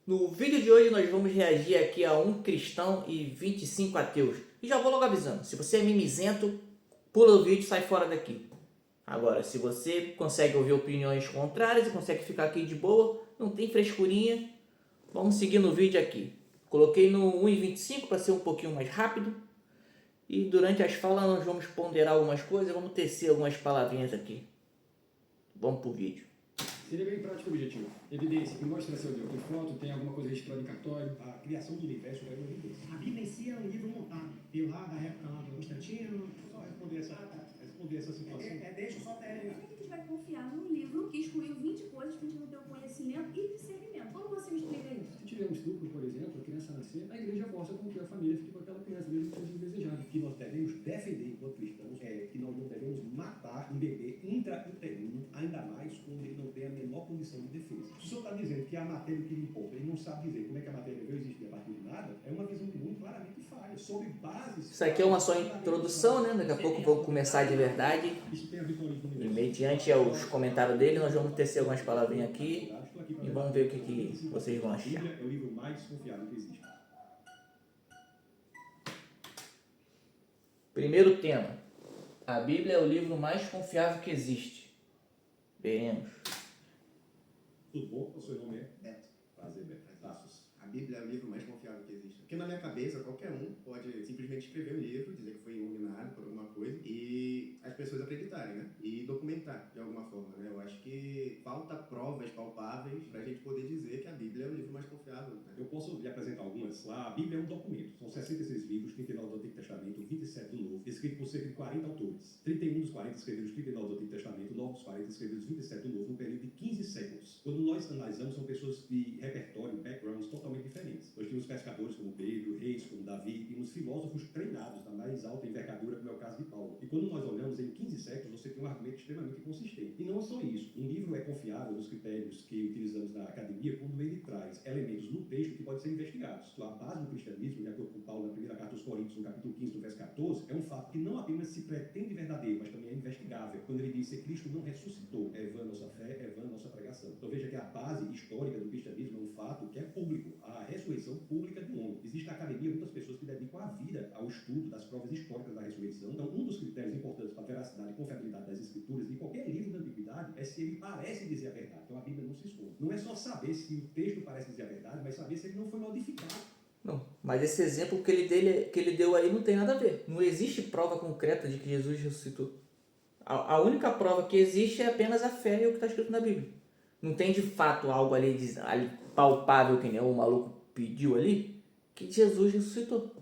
No vídeo de hoje nós vamos reagir aqui a um cristão e 25 ateus. E já vou logo avisando, se você é mimizento, pula o vídeo e sai fora daqui. Agora, se você consegue ouvir opiniões contrárias e consegue ficar aqui de boa, não tem frescurinha, vamos seguir no vídeo aqui. Coloquei no 1,25 para ser um pouquinho mais rápido. E durante as falas nós vamos ponderar algumas coisas, vamos tecer algumas palavrinhas aqui. Vamos pro vídeo. Seria bem prático e objetivo. Evidência, que mostra seu Deus. Tem foto, tem alguma coisa registrada em cartório. A criação do universo é uma evidência. A Bíblia em si é um livro montado. Veio lá da época lá do Constantino. Só responder essa situação. Deixa eu só terminar. Como é que a gente vai confiar num livro que excluiu 20 coisas que a gente não tem o conhecimento e discernimento? Como você me explica isso? Se tiver um estupro, por exemplo, a criança nascer, a igreja força com que a família fique com aquela criança, mesmo que seja indesejada. Que nós devemos defender enquanto cristãos é que nós não devemos matar um bebê intrauterino, ainda mais quando ele não tem a menor condição de defesa. Se o senhor está dizendo que a matéria que lhe importa, ele não sabe dizer como é que a matéria veio existir a partir de nada, é uma visão muito claramente falha, sobre bases... Isso aqui é uma só introdução, né? Daqui a pouco vamos começar de verdade. Isso tem a ver com o E mediante aos comentários dele, nós vamos tecer algumas palavrinhas aqui e vamos ver o que vocês vão A achar. Bíblia é o livro mais confiável que existe. Primeiro tema. A Bíblia é o livro mais confiável que existe. Veremos. Tudo bom? O seu nome é? Beto. Prazer, Beto. Tassos. A Bíblia é o livro mais confiável que existe. Porque na minha cabeça, qualquer um pode simplesmente escrever um livro, dizer que foi iluminado por alguma coisa e as pessoas acreditarem, né? E documentar de alguma forma, né? Eu acho que falta provas palpáveis pra gente poder dizer que a Bíblia é o livro mais confiável, né? Eu posso lhe apresentar algumas. A Bíblia é um documento. São 66 livros, 39 do Antigo Testamento, 27 do Novo, escrito por cerca de 40 autores. 31 dos 40 escreveram os 39 do Antigo Testamento, 9 dos 40 escreveram os 27 do Novo, num período de 15 séculos. Quando nós analisamos, são pessoas de repertório, backgrounds totalmente diferentes. Nós tínhamos pescadores como Pedro, reis como Davi, tínhamos filósofos treinados da mais alta envergadura, como é o caso de Paulo. E quando nós olhamos em 15 séculos, você tem um argumento extremamente consistente. E não é só isso. Um livro é confiável nos critérios que utilizamos na academia quando ele traz elementos no texto que podem ser investigados. A base do cristianismo, de acordo com Paulo na primeira carta aos Coríntios, no capítulo 15, no verso 14, é um fato que não apenas se pretende verdadeiro, mas também é investigável. Quando ele diz que Cristo não ressuscitou, é vã nossa fé, é vã nossa pregação. Então veja que a base histórica do cristianismo é um fato que é público, a ressurreição pública do homem. Existe na academia muitas pessoas que dedicam a vida ao estudo das provas históricas da ressurreição. Então, um dos critérios importantes para a veracidade e confiabilidade das escrituras, de qualquer livro da antiguidade, é se ele parece dizer a verdade. Então a Bíblia não se esconde. Não é só saber se o texto parece dizer a verdade, mas saber se ele não foi modificado. Não, mas esse exemplo que ele deu aí não tem nada a ver. Não existe prova concreta de que Jesus ressuscitou. A única prova que existe é apenas a fé e o que está escrito na Bíblia. Não tem de fato algo ali palpável que nem o maluco pediu ali, que Jesus ressuscitou.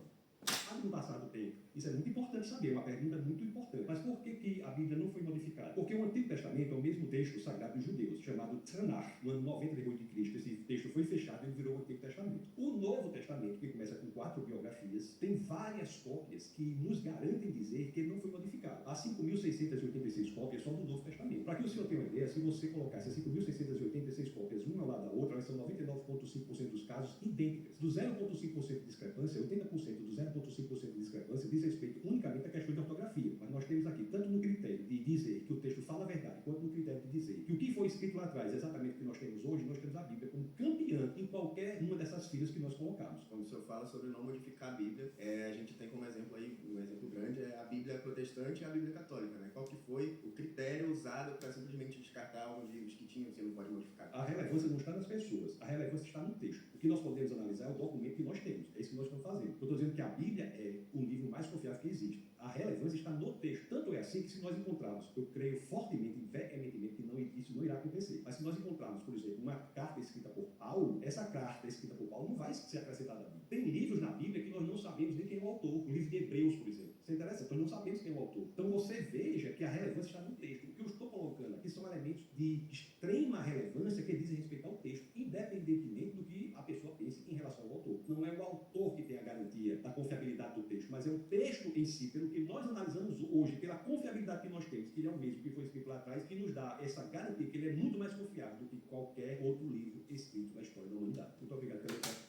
Sabe no passado tempo? Isso é muito importante saber, é uma pergunta muito importante. Mas por que a Bíblia não foi modificada? Porque o Antigo Testamento é o mesmo texto sagrado dos judeus, chamado Tanakh, no ano 90 depois de Cristo. Esse texto foi fechado e ele virou o Antigo Testamento. O Novo Testamento, que começa com 4 biografias, tem várias cópias que nos garantem dizer que ele não foi modificado. Há 5.686 cópias só do Novo Testamento. Para que o senhor tenha uma ideia, se você colocasse as 5.686 cópias uma ao lado da outra, elas são 99,5% dos casos idênticas. Do 0,5% de discrepância, 80% do 0,5% de discrepância diz respeito unicamente à questão de ortografia. Mas nós temos aqui, tanto no critério de dizer que o texto fala a verdade, quanto no critério de dizer que o que foi escrito lá atrás é exatamente o que nós temos hoje, nós temos a Bíblia como campeã em qualquer uma dessas filas que nós colocamos. Quando o senhor fala sobre não modificar a Bíblia, a gente tem como exemplo aí, um exemplo grande, é a Bíblia protestante e a Bíblia católica, né? Qual que foi o critério usado para simplesmente descartar alguns livros que tinham, você não pode modificar? A relevância não está nas pessoas, a relevância está no texto. O que nós podemos analisar é o documento que nós temos. É isso que nós estamos fazendo. Eu estou dizendo que a Bíblia é o livro mais confiável que existe. A relevância está no texto. Tanto é assim que se nós encontrarmos, eu creio fortemente e veementemente que isso não irá acontecer. Mas se nós encontrarmos, por exemplo, uma carta escrita por Paulo, essa carta escrita por Paulo não vai ser acrescentada à Bíblia. Tem livros na Bíblia que nós não sabemos nem quem é o autor. O livro de Hebreus, por exemplo. Isso é interessante, nós não sabemos quem é o autor. Então você veja que a relevância está no texto. O que eu estou colocando aqui são elementos de extrema relevância que dizem respeito ao texto, independentemente do que a pessoa pense em relação ao autor. Não é o autor que tem a garantia da confiabilidade do texto, mas é o texto em si, pelo que nós analisamos hoje, pela confiabilidade que nós temos, que ele é o mesmo que foi escrito lá atrás, que nos dá essa garantia que ele é muito mais confiável do que qualquer outro livro escrito na história da humanidade. Muito obrigado pela atenção.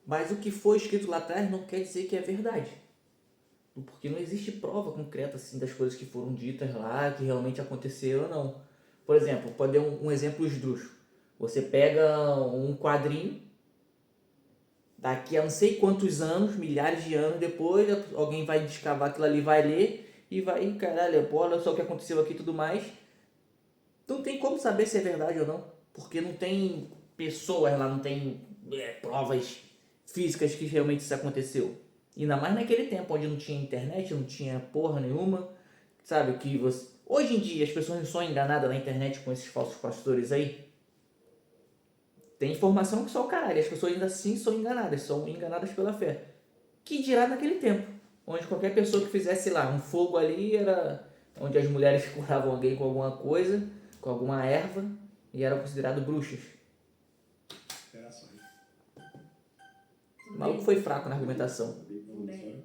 Mas o que foi escrito lá atrás não quer dizer que é verdade. Porque não existe prova concreta assim, das coisas que foram ditas lá, que realmente aconteceram ou não. Por exemplo, pode dar um exemplo esdrúxulo. Você pega um quadrinho, daqui a não sei quantos anos, milhares de anos depois, alguém vai descavar aquilo ali, vai ler e vai, caralho, pô, olha só o que aconteceu aqui e tudo mais. Não tem como saber se é verdade ou não, porque não tem pessoas lá, não tem provas físicas que realmente isso aconteceu. Ainda mais naquele tempo onde não tinha internet, não tinha porra nenhuma, sabe? Que você... Hoje em dia as pessoas não são enganadas na internet com esses falsos pastores aí. Tem informação que só o caralho, as pessoas ainda assim são enganadas pela fé. Que dirá naquele tempo, onde qualquer pessoa que fizesse lá um fogo ali era onde as mulheres curavam alguém com alguma coisa, com alguma erva, e eram consideradas bruxas. Interações. O maluco foi fraco na argumentação. Tudo bem.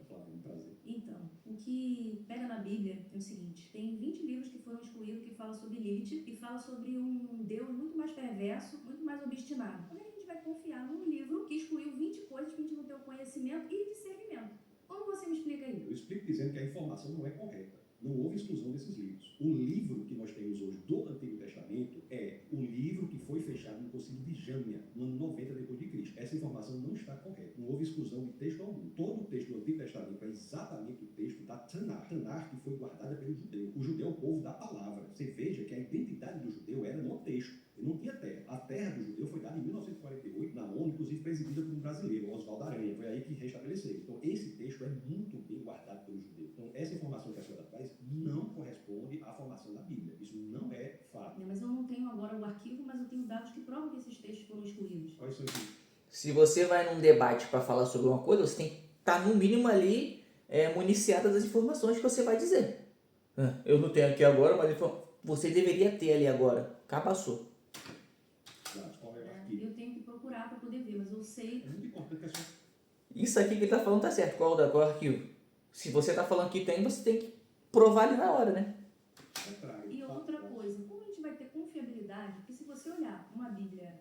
Então, o que pega na Bíblia é o seguinte: tem 20 livros que foram excluídos que falam sobre Lilith e fala sobre um Deus muito mais perverso, muito mais obstinado. Como é que a gente vai confiar num livro que excluiu 20 coisas pedindo o teu conhecimento e discernimento? Como você me explica isso? Eu explico dizendo que a informação não é correta. Não houve exclusão desses livros. O livro que nós temos hoje do Antigo Testamento é o livro que foi fechado no Concílio de Jâmnia, no ano 90 depois de Cristo. Essa informação não está correta. Não houve exclusão de texto algum. Todo o texto do Antigo Testamento é exatamente o texto da Tanakh. Tanakh que foi guardada pelo judeu. O judeu é o povo da palavra. Você veja que a identidade do judeu era no texto. Ele não tinha terra. A terra do judeu foi dada em 1948 na ONU, inclusive presidida por um brasileiro, Oswaldo Aranha. Foi aí que restabeleceu. Então, esse texto é muito bem guardado pelo judeu. Então, essa informação que a senhora traz não corresponde à formação da Bíblia. Isso não é fato. Mas eu não tenho agora o arquivo, mas eu tenho dados que provam que esses textos foram excluídos. Quais são esses? Se você vai num debate para falar sobre uma coisa, você tem que estar no mínimo ali municiada das informações que você vai dizer. Eu não tenho aqui agora, mas você deveria ter ali agora. Cabaçou. Qual é o arquivo? Eu tenho que procurar para poder ver, mas eu sei. É muito importante que a senhora... Isso aqui que ele tá falando tá certo. Qual é o arquivo? Se você tá falando que tem, você tem que provar ali na hora, né? E outra coisa, como a gente vai ter confiabilidade? Porque se você olhar uma Bíblia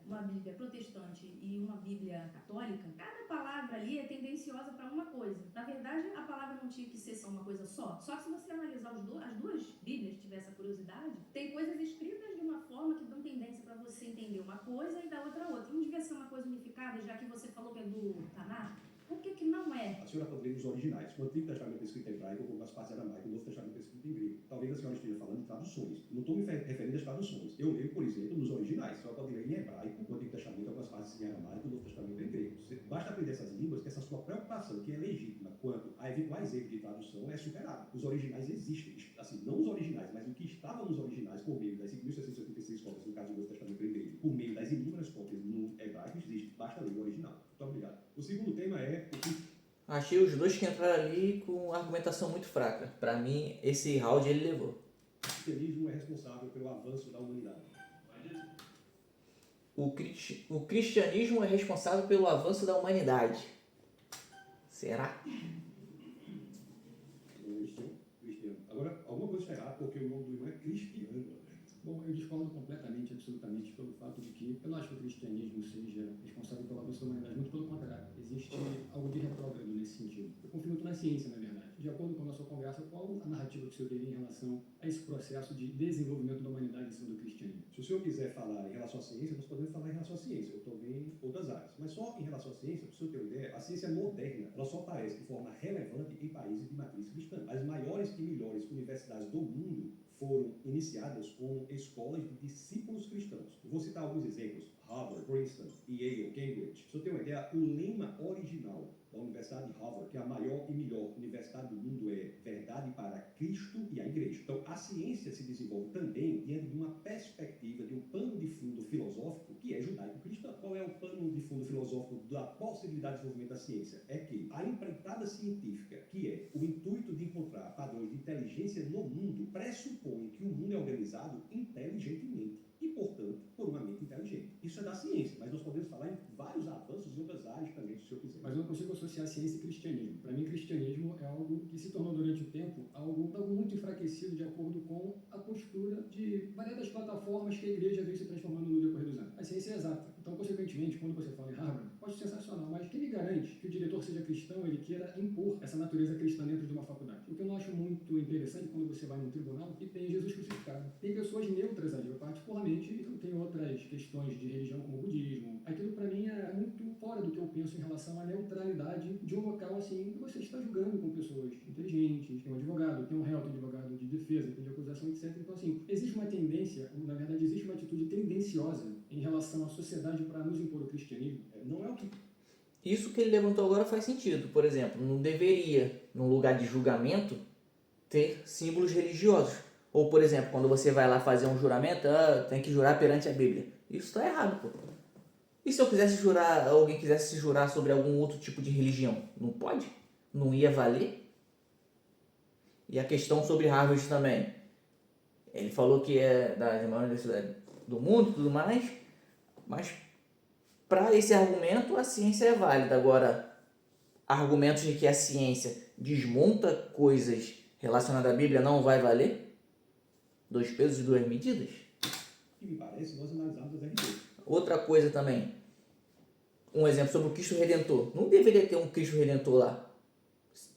protestante e uma Bíblia católica, cada palavra ali é tendenciosa para uma coisa. Na verdade, a palavra não tinha que ser só uma coisa só. Só que se você analisar as duas Bíblias, tiver essa curiosidade, tem coisas escritas de uma forma que dão tendência para você entender uma coisa e da outra outra. Não devia ser uma coisa unificada, já que você falou que é do Tanakh? Por que não é? A senhora poderia os originais. O Antigo Testamento é escrito em hebraico, com as partes aramaicas, o Novo Testamento é escrito em grego. Talvez a senhora esteja falando de traduções. Não estou me referindo às traduções. Eu leio, por exemplo, nos originais. A senhora pode ler em hebraico, o Antigo Testamento, algumas partes em aramaico, o Novo Testamento em grego. Basta aprender essas línguas que essa sua preocupação, que é legítima quanto a eventuais erros de tradução, é superada. Os originais existem. Assim, não os originais, mas o que estava nos originais por meio das 5.686 cópias, no caso do Novo Testamento em grego, por meio das inúmeras cópias no hebraico, existe. Basta ler o original. Muito obrigado. O segundo tema é o que... Achei os dois que entraram ali com argumentação muito fraca. Pra mim, esse round ele levou. O cristianismo é responsável pelo avanço da humanidade. O cristianismo é responsável pelo avanço da humanidade. Será? Cristiano. Agora, alguma coisa está errada porque o nome do irmão é Cristiano. Bom, eu discordo completamente, absolutamente, pelo fato de que eu não acho que o cristianismo seja responsável pela avanço da humanidade, muito pelo contrário. Existe algo de retrógrado nesse sentido. Eu confio muito na ciência, na verdade. De acordo com a nossa conversa, qual a narrativa que o senhor teria em relação a esse processo de desenvolvimento da humanidade em cima do cristianismo? Se o senhor quiser falar em relação à ciência, nós podemos falar em relação à ciência. Eu estou vendo outras áreas. Mas só em relação à ciência, para o senhor ter uma ideia, a ciência moderna, ela só aparece de forma relevante em países de matriz cristã. As maiores e melhores universidades do mundo foram iniciadas como escolas de discípulos cristãos. Eu vou citar alguns exemplos. Harvard, Princeton, Yale, Cambridge. Se eu ter uma ideia, o lema original da Universidade de Harvard, que é a maior e melhor universidade do mundo, é verdade para Cristo e a Igreja. Então, a ciência se desenvolve também diante de uma perspectiva, de um pano de fundo filosófico que é judaico-cristão. Qual é o pano de fundo filosófico da possibilidade de desenvolvimento da ciência? É que a empreitada científica, que é o intuito de encontrar padrões de inteligência no mundo, pressupõe que o mundo é organizado inteligentemente e, portanto, por uma mente inteligente. Isso é da ciência, mas nós podemos falar em vários avanços em outras áreas também, se o senhor quiser. Mas eu não consigo associar ciência e cristianismo. Para mim, cristianismo é algo que se tornou durante o tempo algo muito enfraquecido de acordo com a postura de variadas plataformas que a igreja veio se transformando no decorrer dos anos. A ciência é exata. Então, consequentemente, evidentemente, quando você fala em Harvard, pode ser sensacional, mas quem me garante que o diretor seja cristão, ele queira impor essa natureza cristã dentro de uma faculdade? O que eu não acho muito interessante quando você vai num tribunal e tem Jesus crucificado. Tem pessoas neutras ali. Eu, particularmente, eu tenho outras questões de religião, como o budismo. Aquilo, para mim, é muito fora do que eu penso em relação à neutralidade de um local assim, que você está julgando com pessoas inteligentes, tem um advogado, tem um réu, tem um advogado de defesa, tem de acusação, etc. Então, assim, existe uma tendência, na verdade, existe uma atitude tendenciosa em relação à sociedade para nos impor o cristianismo. Não é o que Isso que ele levantou agora faz sentido. Por exemplo, não deveria, num lugar de julgamento, ter símbolos religiosos. Ou, por exemplo, quando você vai lá fazer um juramento, tem que jurar perante a Bíblia. Isso está errado, pô. E se eu quisesse jurar, alguém quisesse se jurar sobre algum outro tipo de religião? Não pode? Não ia valer? E a questão sobre Harvard também. Ele falou que é da maior universidade do mundo e tudo mais, mas para esse argumento a ciência é válida. Agora, argumentos de que a ciência desmonta coisas relacionadas à Bíblia não vai valer? 2 pesos e 2 medidas? me parece nós analisarmos as RDs. Outra coisa também, um exemplo sobre o Cristo Redentor. Não deveria ter um Cristo Redentor lá.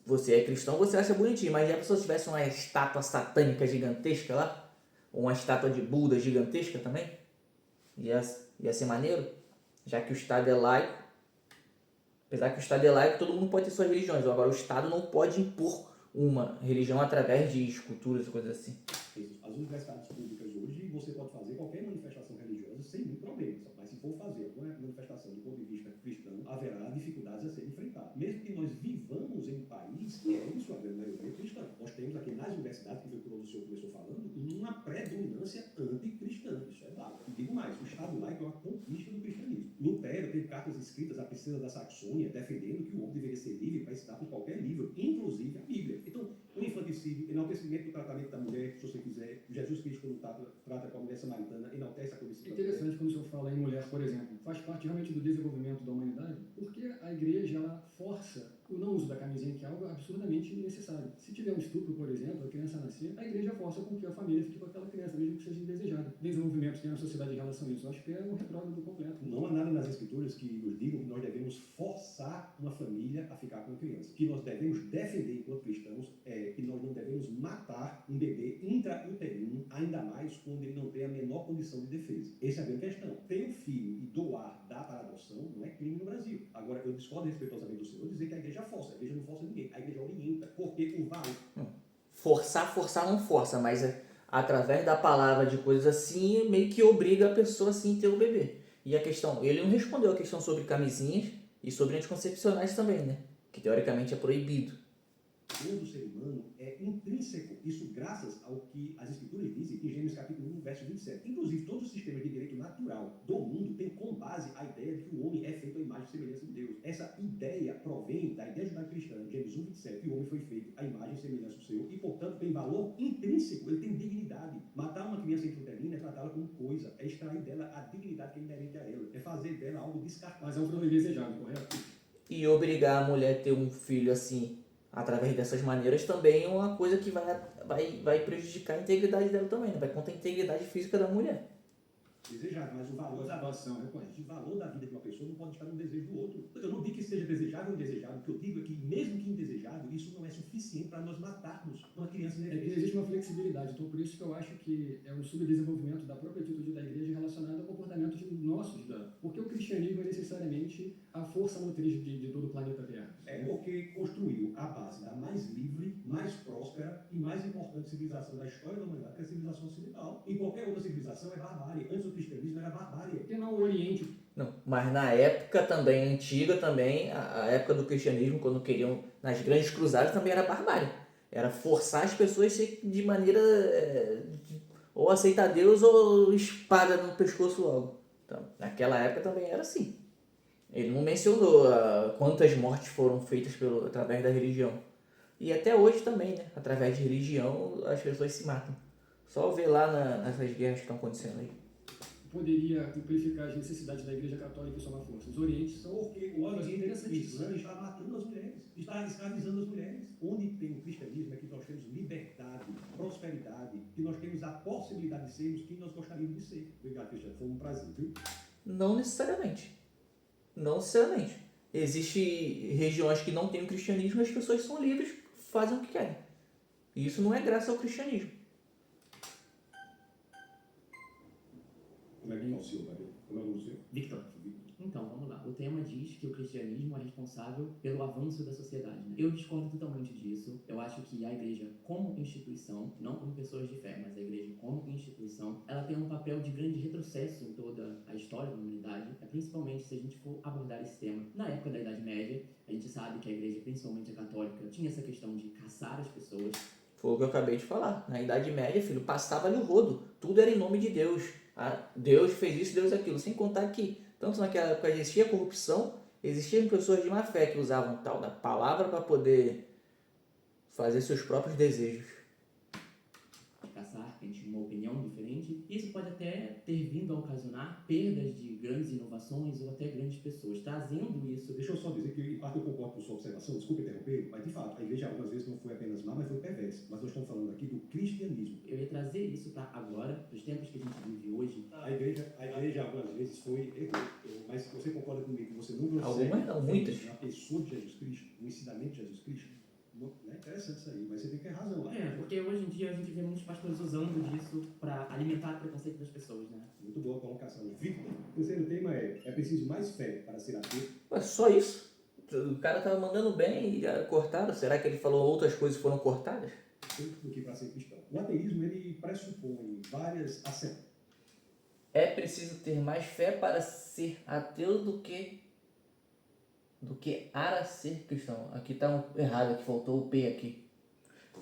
Você é cristão, você acha bonitinho, mas já se eu tivesse uma estátua satânica gigantesca lá, ou uma estátua de Buda gigantesca também, ia ser maneiro, já que o Estado é laico. Apesar que o Estado é laico, todo mundo pode ter suas religiões. Agora, o Estado não pode impor uma religião através de esculturas e coisas assim. As universidades públicas hoje, você pode fazer qualquer manifestação religiosa sem nenhum problema. Mas se for fazer alguma manifestação do ponto de vista cristão, haverá dificuldades a serem enfrentadas. Mesmo que nós vivamos em um país que é, em sua grande maioria, cristão. Nós temos aqui nas universidades, que foi quando o senhor começou falando, uma predominância anticristã. Isso é dado. E digo mais, o Estado laico é uma conquista do cristianismo. Lutero teve cartas escritas à princesa da Saxônia defendendo que o homem deveria ser livre para estudar por qualquer livro, inclusive a Bíblia. Então, o infanticídio, enaltecimento do tratamento da mulher, se você quiser, Jesus Cristo, quando trata com a mulher samaritana, enaltece a condição É interessante quando o senhor fala em mulher, por exemplo, faz parte realmente do desenvolvimento da humanidade, porque a igreja ela força o não uso da camisinha, que é algo absurdamente necessário. Se tiver um estupro, por exemplo, a criança nascer, a igreja força com que a família fique com aquela criança, mesmo que seja indesejada. Desenvolvimento que tem na sociedade em relação a isso, eu acho que é um retrógrado completo. Não há nada nas escrituras que nos digam que nós devemos forçar uma família a ficar com a criança. O que nós devemos defender enquanto cristãos é que nós não devemos matar um bebê intrauterino, ainda mais quando ele não tem a menor condição de defesa. Essa é a grande questão. Ter um filho e dar para adoção não é crime no Brasil. Agora, eu discordo respeitosamente do senhor dizer que a igreja força. A igreja não força ninguém. A igreja orienta, porque o valor... Forçar não força, mas através da palavra de coisas assim, meio que obriga a pessoa assim a ter o bebê. E a questão, ele não respondeu a questão sobre camisinhas e sobre anticoncepcionais também, né? Que teoricamente é proibido. Todo ser humano é intrínseco, isso graças ao que as escrituras dizem em Gênesis capítulo 1, verso 27. Inclusive, todos os sistemas de direito natural do mundo têm como base a ideia de que o homem é feito à imagem e semelhança de Deus. Essa ideia provém da ideia judaico-cristã, Gênesis 1, 27, que o homem foi feito à imagem e semelhança do Senhor e, portanto, tem valor intrínseco, ele tem dignidade. Matar uma criança intrauterina é tratá-la como coisa, é extrair dela a dignidade que é inerente a ela, é fazer dela algo descartável. Mas é um fruto indesejável, correto? E obrigar a mulher a ter um filho assim, através dessas maneiras, também é uma coisa que vai prejudicar a integridade dela também, né? Vai contra a integridade física da mulher. Desejado, mas o valor da Adoção, o valor da vida de uma pessoa não pode estar no desejo do outro. Eu não digo que seja desejável ou indesejado, o que eu digo é que, mesmo que indesejado, isso não é suficiente para nós matarmos uma criança É que existe uma flexibilidade, então por isso que eu acho que é um subdesenvolvimento da própria atitude da igreja relacionada ao comportamento nossos, porque o cristianismo é necessariamente a força motriz de todo o planeta Terra. É porque construiu a base da mais livre, mais próspera e mais importante civilização da história da humanidade, que é a civilização ocidental. Em qualquer outra civilização é barbárie. Antes o cristianismo era barbárie. Porque não o Oriente. Não, mas na época também, antiga também, a época do cristianismo, quando queriam, nas grandes cruzadas, também era barbárie. Era forçar as pessoas de maneira, ou aceitar Deus ou espada no pescoço logo. Então, naquela época também era assim. Ele não mencionou quantas mortes foram feitas através da religião. E até hoje também, né? Através de religião, as pessoas se matam. Só ver lá nessas guerras que estão acontecendo aí. Poderia amplificar as necessidades da igreja católica e somar força. Os orientes são... Porque o Oriente Islã está matando as mulheres, está escravizando as mulheres. Onde tem o cristianismo é que nós temos liberdade, prosperidade, que nós temos a possibilidade de sermos quem nós gostaríamos de ser. Obrigado, Cristiano. Foi um prazer, viu? Não necessariamente. Não necessariamente. Existem regiões que não têm o cristianismo e as pessoas são livres, fazem o que querem. E isso não é graças ao cristianismo. Como é que é o seu, Gabriel? Como é o nome do seu? Victor. Então, vamos lá. O tema diz que o cristianismo é responsável pelo avanço da sociedade, né? Eu discordo totalmente disso. Eu acho que a igreja como instituição, não como pessoas de fé, mas a igreja como instituição, ela tem um papel de grande retrocesso em toda a história da humanidade, principalmente se a gente for abordar esse tema. Na época da Idade Média, a gente sabe que a igreja, principalmente a católica, tinha essa questão de caçar as pessoas. Foi o que eu acabei de falar. Na Idade Média, filho, passava-lhe o rodo. Tudo era em nome de Deus. Deus fez isso, Deus aquilo. Sem contar que, tanto naquela época existia corrupção, existiam pessoas de má fé que usavam tal da palavra para poder fazer seus próprios desejos. Caçar, quem tinha uma opinião diferente. Isso pode até ter vindo a ocasionar perdas de grandes inovações ou até grandes pessoas. Trazendo isso... Deixa eu só dizer que, em parte, eu concordo com sua observação, desculpa interromper, mas, de fato, a igreja algumas vezes não foi apenas má, mas foi perversa. Mas nós estamos falando aqui do cristianismo. Eu ia trazer isso para agora, dos tempos que a gente vive hoje. A igreja algumas vezes foi errou, mas você concorda comigo que você não consegue Algumas não, muitas. na pessoa de Jesus Cristo, no ensinamento de Jesus Cristo? É interessante isso aí, mas você tem que ter razão lá. Porque hoje em dia a gente vê muitos pastores usando disso para alimentar o preconceito das pessoas, né? Muito boa colocação. Victor, o terceiro tema é preciso mais fé para ser ateu? Ué, só isso? O cara tava mandando bem e já cortaram? Será que ele falou outras coisas que foram cortadas? Do que para ser cristão. O ateísmo, ele pressupõe várias acessões. É preciso ter mais fé para ser ateu do que para ser cristão. Aqui tá errado, aqui faltou o P aqui.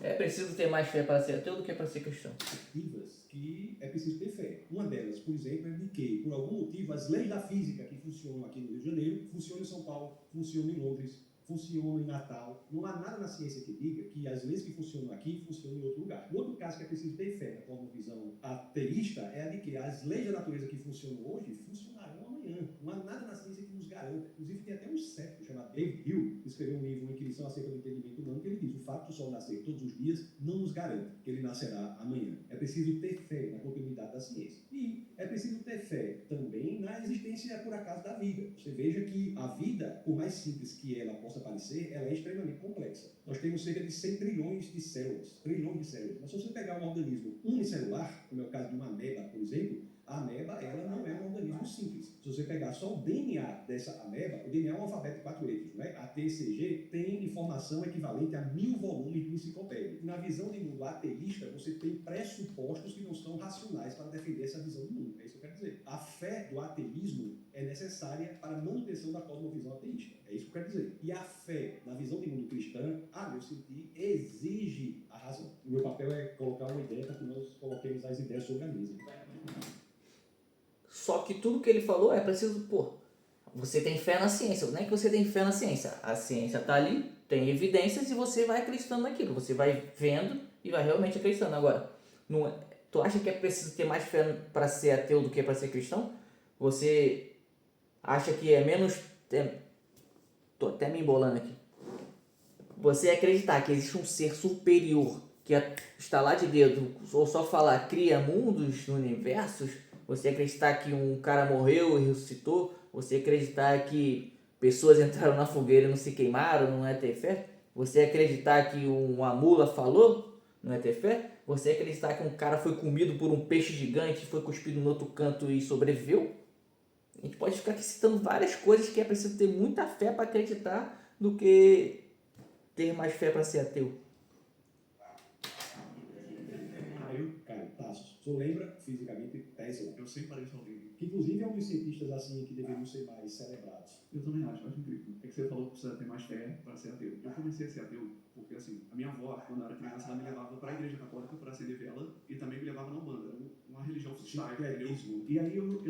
É preciso ter mais fé para ser ateu do que para ser cristão. Ativas que é preciso ter fé. Uma delas, por exemplo, é de que, por algum motivo, as leis da física que funcionam aqui no Rio de Janeiro funcionam em São Paulo, funcionam em Londres, funcionam em Natal. Não há nada na ciência que diga que as leis que funcionam aqui funcionam em outro lugar. O outro caso que é preciso ter fé, na cosmovisão ateísta, é a de que as leis da natureza que funcionam hoje funcionarão amanhã. Não há nada na ciência que nos garanta. Inclusive, tem até um cético chamado David Hill, que escreveu um livro, Uma Inquirição acerca do entendimento humano, que ele diz: o fato do sol nascer todos os dias não nos garante que ele nascerá amanhã. É preciso ter fé na continuidade da ciência. E é preciso ter fé também na existência, por acaso, da vida. Você veja que a vida, por mais simples que ela possa parecer, ela é extremamente complexa. Nós temos cerca de 100 trilhões de células. Mas se você pegar um organismo unicelular, como é o caso de uma ameba, por exemplo, a ameba, ela não é um organismo simples. Se você pegar só o DNA dessa ameba, o DNA é um alfabeto de 4 letras, né? A T, C, G tem informação equivalente a 1000 volumes de enciclopédia. Na visão de mundo ateísta, você tem pressupostos que não são racionais para defender essa visão do mundo. É isso que eu quero dizer. A fé do ateísmo é necessária para a manutenção da cosmovisão ateísta. É isso que eu quero dizer. E a fé na visão de mundo cristã, a meu sentir, exige a razão. O meu papel é colocar uma ideia para que nós coloquemos as ideias sobre a mesa. Só que tudo que ele falou é preciso, você tem fé na ciência, não é que você tem fé na ciência. A ciência tá ali, tem evidências e você vai acreditando naquilo. Você vai vendo e vai realmente acreditando. Agora, tu acha que é preciso ter mais fé para ser ateu do que para ser cristão? Você acha que é menos... Tô até me embolando aqui. Você acreditar que existe um ser superior que está lá de dedo, ou só falar cria mundos, universos, você acreditar que um cara morreu e ressuscitou, você acreditar que pessoas entraram na fogueira e não se queimaram, não é ter fé? Você acreditar que uma mula falou, não é ter fé? Você acreditar que um cara foi comido por um peixe gigante, foi cuspido no outro canto e sobreviveu? A gente pode ficar aqui citando várias coisas que é preciso ter muita fé para acreditar do que ter mais fé para ser ateu. Caio Tassos. Você lembra fisicamente Tesla? Eu sempre parei só dele. Que inclusive é um dos cientistas assim que deveriam ser mais celebrados. Eu também acho incrível. É que você falou que precisa ter mais fé para ser ateu. Eu comecei a ser ateu porque, assim, a minha avó, quando eu era criança, ela me levava para a igreja católica para acender vela e também me levava na Umbanda. Era uma religião freestyle, entendeu? E aí eu não...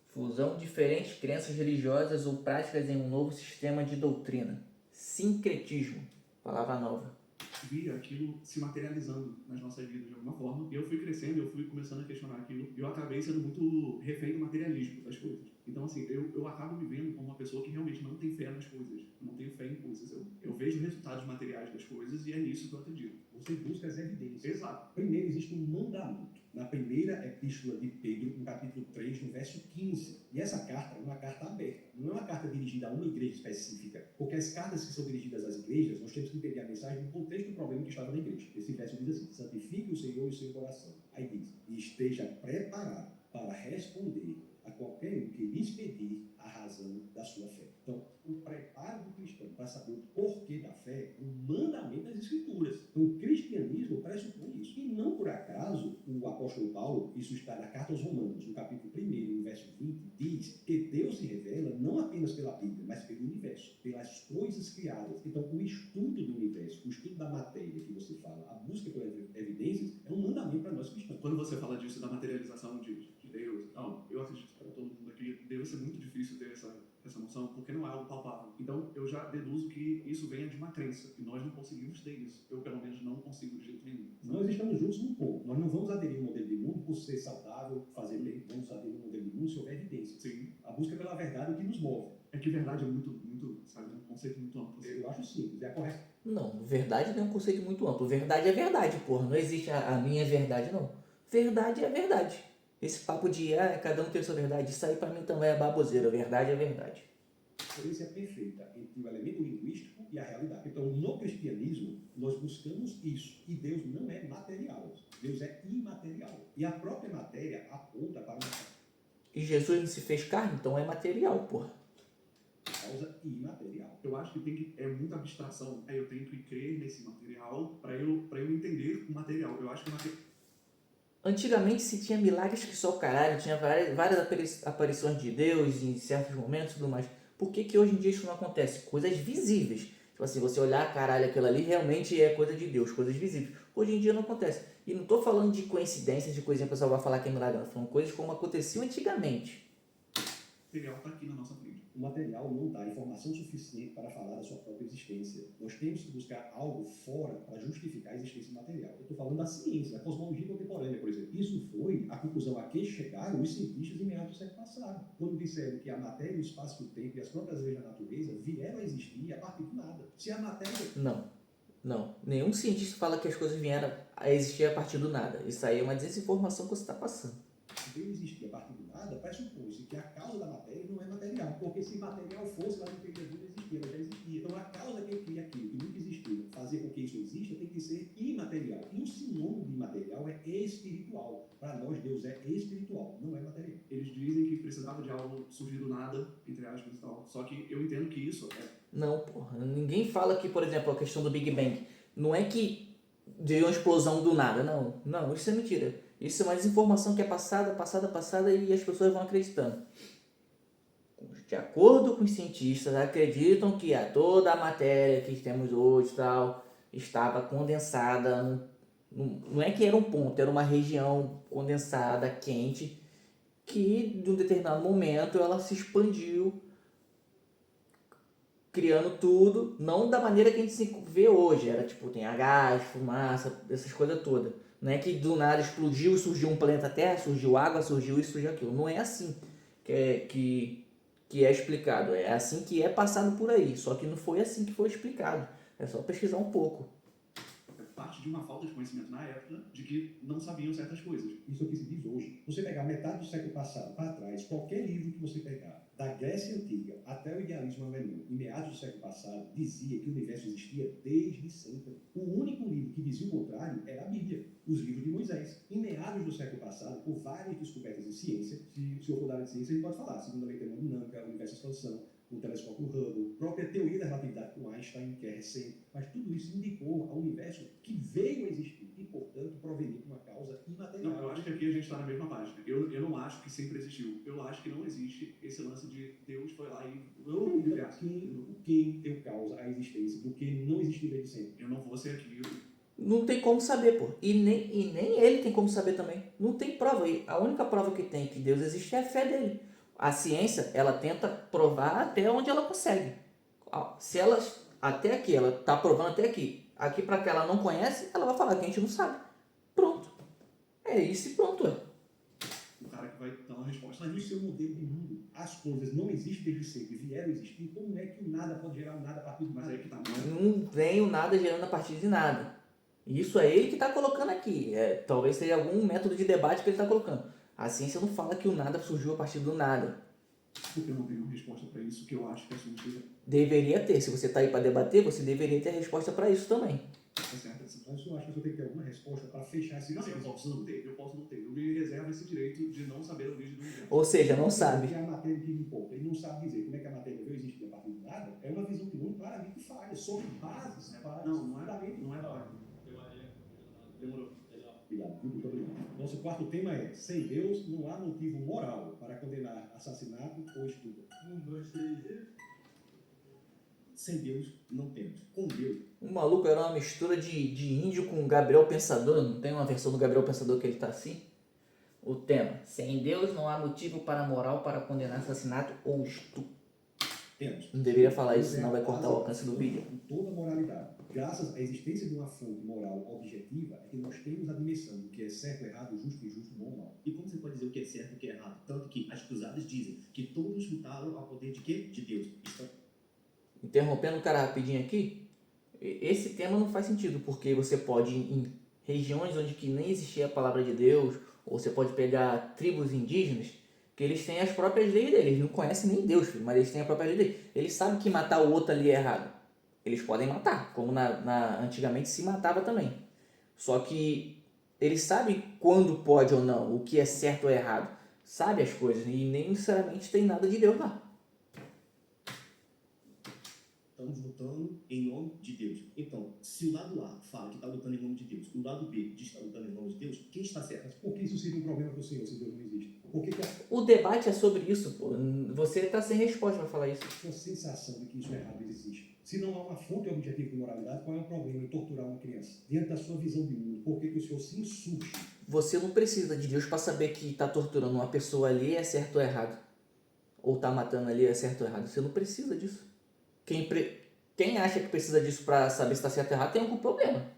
Fusão de diferentes crenças religiosas ou práticas em um novo sistema de doutrina. Sincretismo. Palavra nova. Via aquilo se materializando nas nossas vidas de alguma forma. E eu fui crescendo, eu fui começando a questionar aquilo. E eu acabei sendo muito refém do materialismo das coisas. Então, Então, assim, eu acabo me vendo como uma pessoa que realmente não tem fé nas coisas. Eu não tenho fé em coisas. Eu vejo resultados materiais das coisas e é nisso que eu acredito. Você busca as evidências. Exato. Primeiro existe um mandamento. Na primeira epístola de Pedro, no capítulo 3, no verso 15. E essa carta é uma carta aberta. Não é uma carta dirigida a uma igreja específica. Porque as cartas que são dirigidas às igrejas, nós temos que entender a mensagem no contexto do problema que estava na igreja. Esse verso diz assim: santifique o Senhor e o seu coração. Aí diz: e esteja preparado para responder a qualquer um que lhes pedir a razão da sua fé. Então, o preparo do cristão para saber o porquê da fé, o mandamento das Escrituras. Então, o cristianismo pressupõe isso. E não por acaso, o apóstolo Paulo, isso está na carta aos Romanos, no capítulo 1, no verso 20, diz que Deus se revela não apenas pela Bíblia, mas pelo universo, pelas coisas criadas. Então, o estudo do universo, o estudo da matéria que você fala, a busca por evidências, é um mandamento para nós cristãos. Quando você fala disso, da materialização de Deus e tal, eu acredito que para todo mundo aqui deve ser muito difícil ter essa noção, porque não é algo palpável. Então, eu já deduzo que isso venha de uma crença, e nós não conseguimos ter isso. Eu, pelo menos, não consigo de jeito nenhum. Nós estamos juntos num ponto. Nós não vamos aderir ao modelo de mundo por ser saudável, fazer bem. Vamos aderir ao modelo de mundo se houver evidência. Sim. A busca pela verdade é o que nos move. É que verdade é muito, sabe, um conceito muito amplo. Eu acho simples, é correto. Não, verdade não é um conceito muito amplo. Verdade é verdade, porra. Não existe a minha verdade, não. Verdade é verdade. Esse papo de, cada um tem a sua verdade, isso aí pra mim também é baboseira. Verdade é verdade. A diferença é perfeita entre o elemento linguístico e a realidade. Então, no cristianismo, nós buscamos isso. E Deus não é material. Deus é imaterial. E a própria matéria aponta para uma E Jesus não se fez carne, então é material, porra. causa imaterial. Eu acho que é muita abstração. Aí eu tenho que crer nesse material para eu entender o material. Eu acho que o material... Antigamente se tinha milagres que só o caralho, tinha várias aparições de Deus em certos momentos e tudo mais. Por que hoje em dia isso não acontece? Coisas visíveis. Tipo assim, você olhar, caralho, aquilo ali realmente é coisa de Deus, coisas visíveis. Hoje em dia não acontece. E não tô falando de coincidências, de coisinha que o pessoal vai falar que é milagre, não. Tô falando coisas como aconteciam antigamente. O material está aqui na nossa frente. O material não dá informação suficiente para falar da sua própria existência. Nós temos que buscar algo fora para justificar a existência material. Eu estou falando da ciência, da cosmologia contemporânea, por exemplo. Isso foi a conclusão a que chegaram os cientistas em meados do século passado, quando disseram que a matéria, o espaço, o tempo e as próprias leis da natureza vieram a existir a partir do nada. Se a matéria... Não. Nenhum cientista fala que as coisas vieram a existir a partir do nada. Isso aí é uma desinformação que você está passando. Se Deus existir a partir do nada, pressupõe-se que a causa da matéria não é material. Porque se material fosse, ela não teria vindo existir, ela já existia. Então a causa que cria aquilo que nunca existiu, fazer com que isso exista, tem que ser imaterial. E o sinônimo de imaterial é espiritual. Para nós, Deus é espiritual, não é material. Eles dizem que precisava de algo surgir do nada, entre aspas e tal. Só que eu entendo que isso Não, porra. Ninguém fala que, por exemplo, a questão do Big Bang. Não é que deu uma explosão do nada. Não, isso é mentira. Isso é uma desinformação que é passada e as pessoas vão acreditando. De acordo com os cientistas, acreditam que toda a matéria que temos hoje tal, estava condensada. Não é que era um ponto, era uma região condensada, quente, que de um determinado momento ela se expandiu, criando tudo, não da maneira que a gente se vê hoje. Era tipo, tem gás, fumaça, essas coisas todas. Não é que do nada explodiu e surgiu um planeta Terra, surgiu água, surgiu isso, surgiu aquilo. Não é assim que é explicado. É assim que é passado por aí. Só que não foi assim que foi explicado. É só pesquisar um pouco. é parte de uma falta de conhecimento na época, de que não sabiam certas coisas. Isso é o que se diz hoje. Você pegar metade do século passado para trás, qualquer livro que você pegar, da Grécia Antiga até o idealismo alemão, em meados do século passado, dizia que o universo existia desde sempre. O único livro que dizia o contrário era a Bíblia, os livros de Moisés. Em meados do século passado, por várias descobertas em ciência, se o senhor for da área de ciência, ele pode falar, segunda lei termodinâmica, universo de expansão, o telescópio Hubble, própria teoria da relatividade com Einstein, que é recente, mas tudo isso indicou ao universo que veio a existir e, portanto, provenir de uma causa imaterial. Não, eu acho que aqui a gente está na mesma página. Eu não acho que sempre existiu. Eu acho que não existe esse lance de Deus foi lá e... O que deu causa à existência do que não existiu desde sempre. Eu não vou ser aqui... Não tem como saber, pô. E nem ele tem como saber também. Não tem prova. A única prova que tem que Deus existe é a fé dele. A ciência, ela tenta provar até onde ela consegue. Se ela, até aqui, ela está provando até aqui. Aqui para que ela não conhece, ela vai falar que a gente não sabe. Pronto. É isso e pronto. O cara que vai dar uma resposta. Mas isso é o modelo de mundo. A as coisas não existem desde sempre, vieram a existir, como é que o nada pode gerar um nada a partir do Mas nada? aí que tá. Não vem o nada gerando a partir de nada. Isso é ele que está colocando aqui. Talvez seja algum método de debate que ele está colocando. A ciência não fala que o nada surgiu a partir do nada. Porque eu não tenho uma resposta para isso, que eu acho que a sua seja Deveria ter. Se você está aí para debater, você deveria ter a resposta para isso também. tá certa. Assim. Mas eu acho que eu tenho que ter alguma resposta para fechar esse Não, eu posso não ter, Eu me reservo esse direito de não saber a origem do universo. Ou seja, não sabe. Que é a matéria que importa. Ele não sabe dizer como é que a matéria veio existir a partir do nada. É uma visão que não claramente falha sobre bases. Não é da Demorou. Obrigado, viu? Muito obrigado. Nosso quarto tema é: sem Deus não há motivo moral para condenar assassinato ou estupro. 1, 2, 3 e... Sem Deus, não temos. Com Deus, O maluco era uma mistura de índio com Gabriel Pensador. Não tem uma versão do Gabriel Pensador que ele tá assim? O tema: sem Deus não há motivo para moral para condenar assassinato ou estupro. temos. Não deveria falar isso, senão vai cortar o alcance do vídeo. Em toda moralidade. Graças à existência de uma fonte moral objetiva, é que nós temos a dimensão do que é certo, errado, justo e injusto, bom ou mal. E como você pode dizer o que é certo e o que é errado? Tanto que as cruzadas dizem que todos lutaram ao poder de quê? De Deus. Interrompendo o cara rapidinho aqui, esse tema não faz sentido, porque você pode ir em regiões onde que nem existia a palavra de Deus, ou você pode pegar tribos indígenas, que eles têm as próprias leis deles, eles não conhecem nem Deus, filho, mas eles têm a própria lei deles. Eles sabem que matar o outro ali é errado. Eles podem matar, como antigamente se matava também. Só que eles sabem quando pode ou não, o que é certo ou errado. Sabe as coisas, e nem necessariamente tem nada de Deus lá. Estamos lutando em nome de Deus. Então, se o lado A fala que está lutando em nome de Deus, o lado B diz que está lutando em nome de Deus, quem está certo? Mas por que isso seria um problema para o Senhor se Deus não existe? Por que O debate é sobre isso, pô. Você está sem resposta para falar isso. a sensação de que isso é errado existe? Se não há uma fonte objetiva de moralidade, qual é o problema em torturar uma criança? Diante da sua visão de mundo, por que o Senhor se insurge? Você não precisa de Deus para saber que está torturando uma pessoa ali é certo ou errado. Ou está matando ali é certo ou errado. Você não precisa disso. Quem acha que precisa disso para saber se está certo ou errado tem algum problema.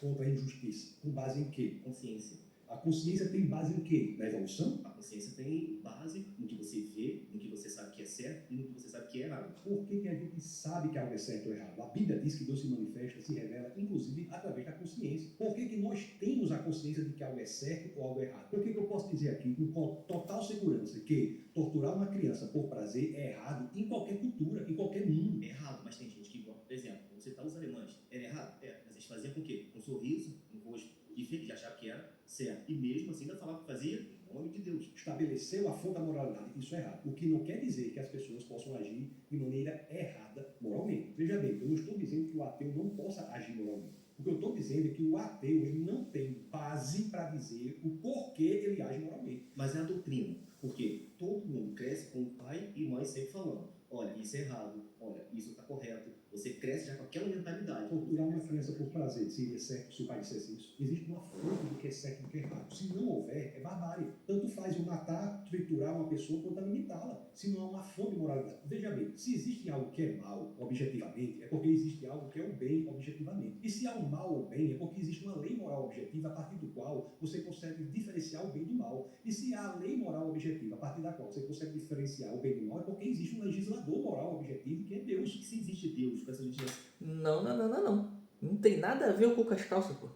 Contra a injustiça. Com base em quê? Consciência. A consciência tem base em quê? Na evolução? A consciência tem base no que você vê, no que você sabe que é certo e no que você sabe que é errado. Por que a gente sabe que algo é certo ou errado? A Bíblia diz que Deus se manifesta, se revela, inclusive através da consciência. Por que nós temos a consciência de que algo é certo ou algo é errado? Por que eu posso dizer aqui com total segurança que torturar uma criança por prazer é errado em qualquer cultura, em qualquer mundo? É errado, mas tem gente que, por exemplo, você tá os alemães, era errado? É, mas eles faziam com o quê? Com um sorriso no rosto e feliz, achavam que era certo. E mesmo assim ainda falavam que fazia em nome de Deus. Estabeleceu a fonte da moralidade, isso é errado. O que não quer dizer que as pessoas possam agir de maneira errada moralmente. Veja bem, eu não estou dizendo que o ateu não possa agir moralmente. O que eu estou dizendo é que o ateu ele não tem base para dizer o porquê ele age moralmente. Mas é a doutrina, porque todo mundo cresce com o pai e mãe sempre falando, olha, isso é errado, olha, isso está correto. Você cresce já com aquela mentalidade. Torturar uma criança por prazer seria certo se o pai dissesse isso? Existe uma fonte do que é certo e do que é errado. Se não houver, é barbárie. Tanto faz eu matar, triturar uma pessoa quanto alimentá-la. Se não há uma fonte de moralidade. Veja bem, se existe algo que é mal objetivamente, é porque existe algo que é o bem objetivamente. E se há um mal ou bem, é porque existe uma lei moral objetiva a partir do qual você consegue diferenciar o bem do mal. E se há a lei moral objetiva a partir da qual você consegue diferenciar o bem do mal, é porque existe um legislador moral objetivo que é Deus. E se existe Deus com essa legislação Não. Não tem nada a ver com as calças, pô.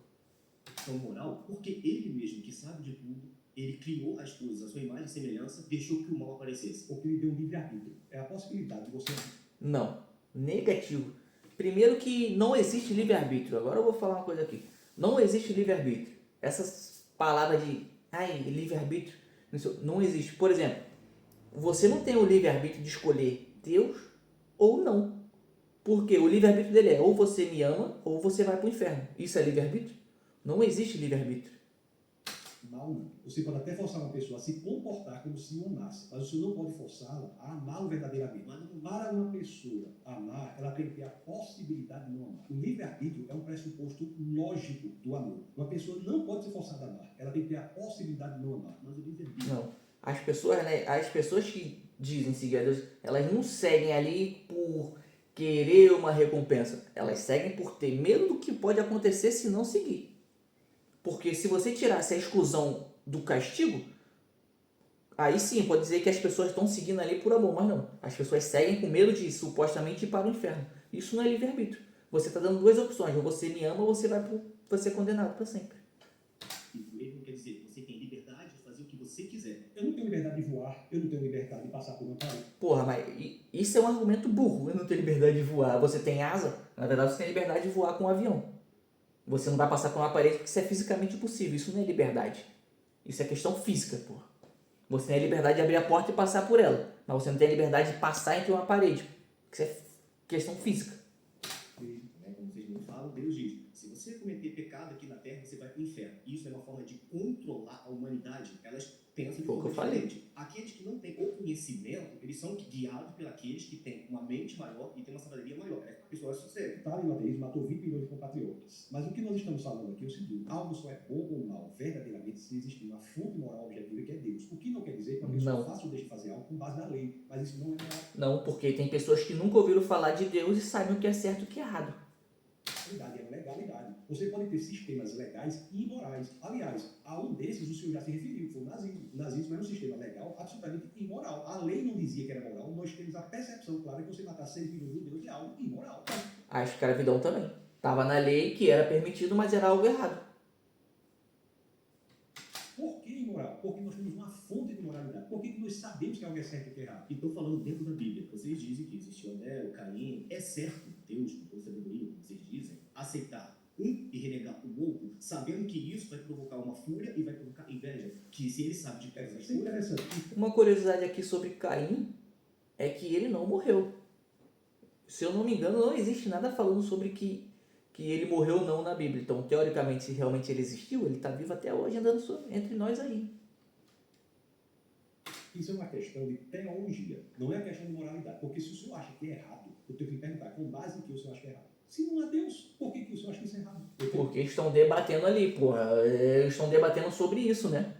moral, porque ele mesmo, que sabe de tudo, ele criou as coisas, a sua imagem e semelhança, deixou que o mal aparecesse. Porque ele deu um livre-arbítrio. É a possibilidade de você... Não. Negativo. Primeiro que não existe livre-arbítrio. Agora eu vou falar uma coisa aqui. Não existe livre-arbítrio. Essas palavras de livre-arbítrio não existe. Por exemplo, você não tem o livre-arbítrio de escolher Deus ou não. Porque o livre-arbítrio dele é ou você me ama ou você vai para o inferno. Isso é livre-arbítrio? Não existe livre-arbítrio. Mal não. Você pode até forçar uma pessoa a se comportar como se o amasse, mas você não pode forçá-la a amá-lo verdadeiramente. Para uma pessoa amar, ela tem que ter a possibilidade de não amar. O livre-arbítrio é um pressuposto lógico do amor. Uma pessoa não pode ser forçada a amar, ela tem que ter a possibilidade de não amar. Mas o livre-arbítrio... Não. As pessoas que dizem seguir a Deus, elas não seguem ali por querer uma recompensa. Elas seguem por ter medo do que pode acontecer se não seguir. Porque se você tirasse a exclusão do castigo, Aí sim, pode dizer que as pessoas estão seguindo ali por amor, mas não. As pessoas seguem com medo de supostamente ir para o inferno. Isso não é livre-arbítrio. Você está dando duas opções. Ou você me ama ou você vai ser condenado para sempre. Ele não quer dizer, você tem liberdade de fazer o que você quiser. Eu não tenho liberdade de voar, eu não tenho liberdade de passar por uma parede. Porra, mas isso é um argumento burro. Eu não tenho liberdade de voar. Você tem asa? Na verdade, você tem liberdade de voar com um avião. Você não vai passar por uma parede porque isso é fisicamente impossível. Isso não é liberdade. Isso é questão física, porra. Você tem a liberdade de abrir a porta e passar por ela. Mas você não tem a liberdade de passar entre uma parede. Isso é questão física. Né? Como vocês me falam, Deus diz, se você cometer pecado aqui na Terra, você vai para o inferno. Isso é uma forma de controlar a humanidade. Elas pensam de Foi o que forma eu falei. diferente. Aqueles que não têm o conhecimento, eles são guiados pelos que têm uma mente maior e têm uma sabedoria maior. É pessoas sucedem. Stalin, no ateísmo, matou 20 milhões de compatriotas. Mas o que nós estamos falando aqui é o seguinte: algo só é bom ou mal verdadeiramente se existir uma fonte moral objetiva que é Deus. O que não quer dizer que uma pessoa Não. faça ou deixe de fazer algo com base na lei. Mas isso não é moral. Não, porque tem pessoas que nunca ouviram falar de Deus e sabem o que é certo e o que é errado. É legalidade. Você pode ter sistemas legais e imorais. Aliás, a um desses o senhor já se referiu, que foi o nazismo. O nazismo era um sistema legal absolutamente imoral. A lei não dizia que era moral, nós temos a percepção clara que você matar 6 milhões de judeus é algo imoral. A escravidão também. Estava na lei que era permitido, mas era algo errado. Por que imoral? Porque nós temos uma fonte de moralidade. Por que nós sabemos que algo é certo e que é errado? E estou falando dentro da Bíblia. Vocês dizem que existiu Abel, Caim. É certo, Deus, com toda sabedoria, como vocês dizem, aceitar um e renegar o outro, sabendo que isso vai provocar uma fúria e vai provocar inveja. Que se ele sabe de todas as Isso é coisas, interessante. Uma curiosidade aqui sobre Caim é que ele não morreu. Se eu não me engano, não existe nada falando sobre que ele morreu ou não na Bíblia. Então, teoricamente, se realmente ele existiu, ele está vivo até hoje, andando entre nós aí. Isso é uma questão de teologia, não é questão de moralidade. Porque se o senhor acha que é errado, eu tenho que lhe perguntar com base em que o senhor acha que é errado. Se não há Deus, por que o senhor acha que isso é errado? Porque estão debatendo ali, porra. Estão debatendo sobre isso, né?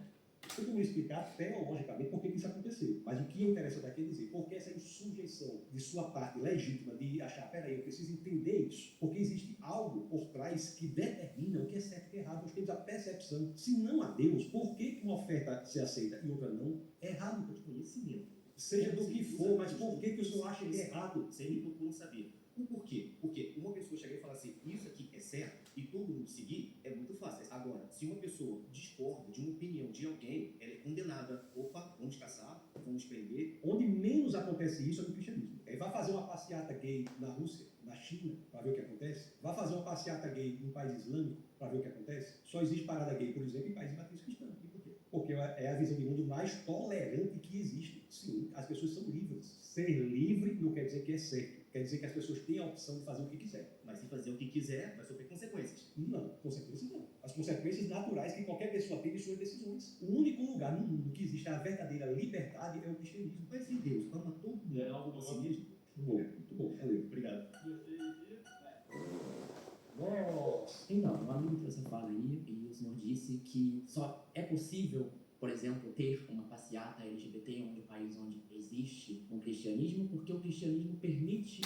Eu vou explicar teologicamente por que isso aconteceu. Mas o que interessa daqui é dizer, porque essa insujeição de sua parte legítima de achar, peraí, eu preciso entender isso, porque existe algo por trás que determina o que é certo e o que é errado. Nós temos a percepção. Se não há Deus, por que uma oferta se aceita e outra não? É errado. por conhecimento. Seja do que for, mas por que o senhor acha que é errado? Você me procura saber. O porquê? Porque uma pessoa chegar e falar assim, isso aqui é certo, e todo mundo seguir, é muito fácil. Agora, se uma pessoa discorda de uma opinião de alguém, ela é condenada. Opa, vamos caçar, vamos prender. Onde menos acontece isso é no cristianismo. Vai fazer uma passeata gay na Rússia, na China, para ver o que acontece? Vai fazer uma passeata gay em um país islâmico, para ver o que acontece? Só existe parada gay, por exemplo, em países de matriz cristã. E por quê? Porque é a visão de mundo mais tolerante que existe. Sim, as pessoas são livres. Ser livre não quer dizer que é certo. Quer dizer que as pessoas têm a opção de fazer o que quiser. Mas se fazer o que quiser, vai sofrer consequências. Não, consequências não. As consequências naturais que qualquer pessoa tem de suas decisões. O único lugar no mundo que existe a verdadeira liberdade é o cristianismo. Mas se Deus ama todo mundo, É algo a si mesmo. Muito bom, valeu. Obrigado. Então, um amigo trouxe a fala aí e o senhor disse que só é possível, por exemplo, ter uma passeata LGBT em um país onde existe um cristianismo, porque o cristianismo permite.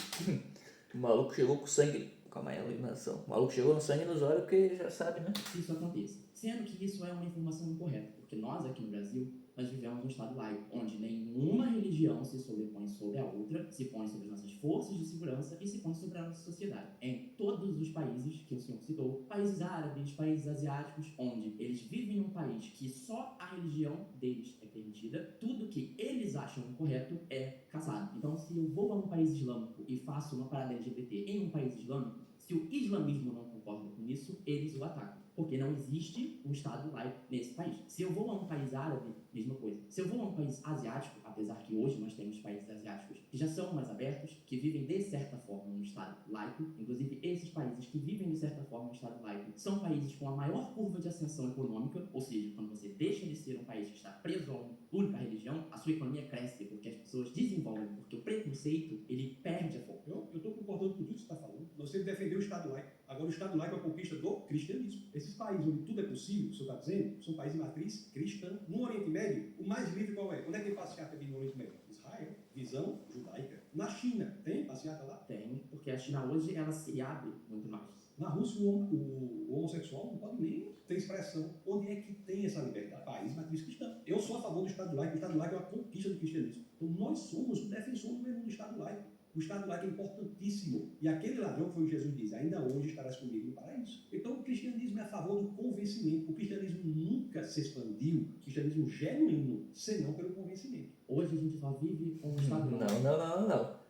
O maluco chegou com sangue. Calma aí, a iluminação. O maluco chegou no sangue nos olhos porque já sabe, né? Que isso aconteça. Sendo que isso é uma informação incorreta, porque nós aqui no Brasil, nós vivemos um estado laico, onde nenhuma religião se sobrepõe sobre a outra, se põe sobre as nossas forças de segurança e se põe sobre a nossa sociedade. Em todos os países que o senhor citou, países árabes, países asiáticos, onde eles vivem em um país que só a religião deles é permitida, tudo que eles acham correto é caçado. Então, se eu vou a um país islâmico e faço uma parada LGBT em um país islâmico, se o islamismo não concorda com isso, eles o atacam. Porque não existe um Estado laico nesse país. Se eu vou a um país árabe, mesma coisa. Se eu vou a um país asiático, apesar que hoje nós temos países asiáticos que já são mais abertos, que vivem de certa forma um Estado laico, inclusive esses países que vivem de certa forma um Estado laico, são países com a maior curva de ascensão econômica, ou seja, quando você deixa de ser um país que está preso a uma única religião, a sua economia cresce, porque as pessoas desenvolvem, porque o preconceito, ele perde a forma. Eu estou concordando com tudo que você está falando. Nós temos que defender o Estado laico. Agora, o Estado laico é a conquista do cristianismo. Esses países onde tudo é possível, o senhor está dizendo, são países de matriz cristã. No Oriente Médio, o mais livre qual é? Onde é que tem passeata aqui no Oriente Médio? Israel. Visão judaica. Na China, tem passeata lá? Tem, porque a China hoje, ela se abre muito mais. Na Rússia, o homossexual não pode nem ter expressão. Onde é que tem essa liberdade? País matriz cristã. Eu sou a favor do Estado laico. O Estado laico é uma conquista do cristianismo. Então, nós somos defensores do Estado laico. O Estado laico é importantíssimo. E aquele ladrão, foi o que Jesus diz, ainda hoje estarás comigo no paraíso. Então, o cristianismo é a favor do convencimento. O cristianismo nunca se expandiu, o cristianismo genuíno, senão pelo convencimento. Hoje a gente só vive com o Estado Não, laico. não.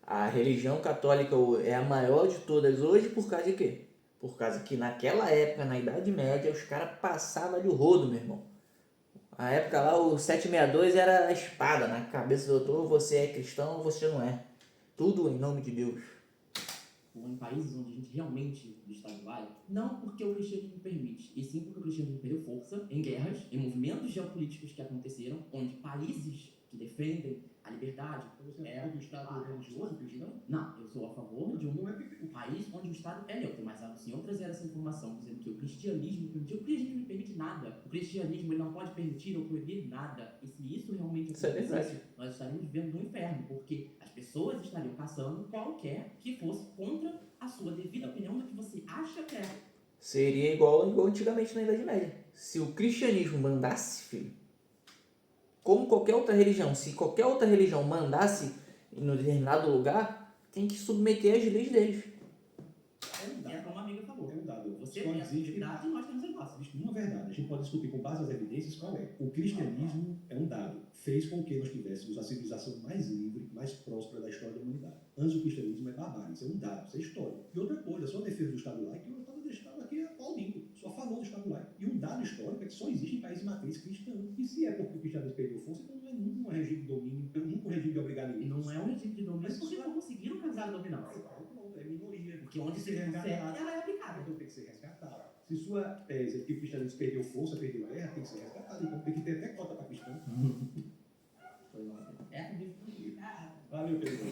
A religião católica é a maior de todas hoje por causa de quê? Por causa que naquela época, na Idade Média, os caras passavam de rodo, meu irmão. A época lá, o 762 era a espada na cabeça do doutor, você é cristão ou você não é. Tudo em nome de Deus. Em países onde a gente realmente do Estado laico, não porque o cristianismo permite, e sim porque o cristianismo perdeu força em guerras, em movimentos geopolíticos que aconteceram, onde países que defendem a liberdade. Então você é do Estado religioso cristão? Não, eu sou a favor de um país onde o Estado é neutro, mas o senhor trazer essa informação dizendo que o cristianismo permitiu, o cristianismo não permite nada. O cristianismo ele não pode permitir ou proibir nada. E se isso realmente Isso é verdade. nós estaríamos vivendo no inferno, porque as pessoas estariam caçando qualquer que fosse contra a sua devida opinião do que você acha que é. Seria igual antigamente na Idade Média. Se o cristianismo mandasse, filho, como qualquer outra religião, se qualquer outra religião mandasse em um determinado lugar, tem que submeter as leis deles. É como a amiga falou. É um dado. Você Só tem a existe verdade e nós temos a nossa. Existe uma verdade. A gente pode discutir com base nas evidências qual é. O cristianismo é um dado. Fez com que nós tivéssemos a civilização mais livre, mais próspera da história da humanidade. Antes o cristianismo é barbárie. Isso é um dado, isso é história. E outra coisa, só a defesa do Estado laico, eu estava deixando aqui a pau limpo. Sou a favor do Estado laico. E um dado histórico é que só existe em países de matriz cristã. E se é porque o cristianismo perdeu força, então não é nunca um regime de domínio, nunca um regime de obrigar ninguém. E não é um regime de domínio Mas porque isso não conseguiram casar dominância. Pronto, é minoria. Porque onde Tem que se ser consegue, resgatado. ela é aplicada. Então tem que ser resgatado. Se sua tese é que o cristianismo perdeu força, perdeu guerra, tem que ser resgatado. Então tem que ter até cota para cristão. Foi lá. É mesmo. Valeu, Pedro.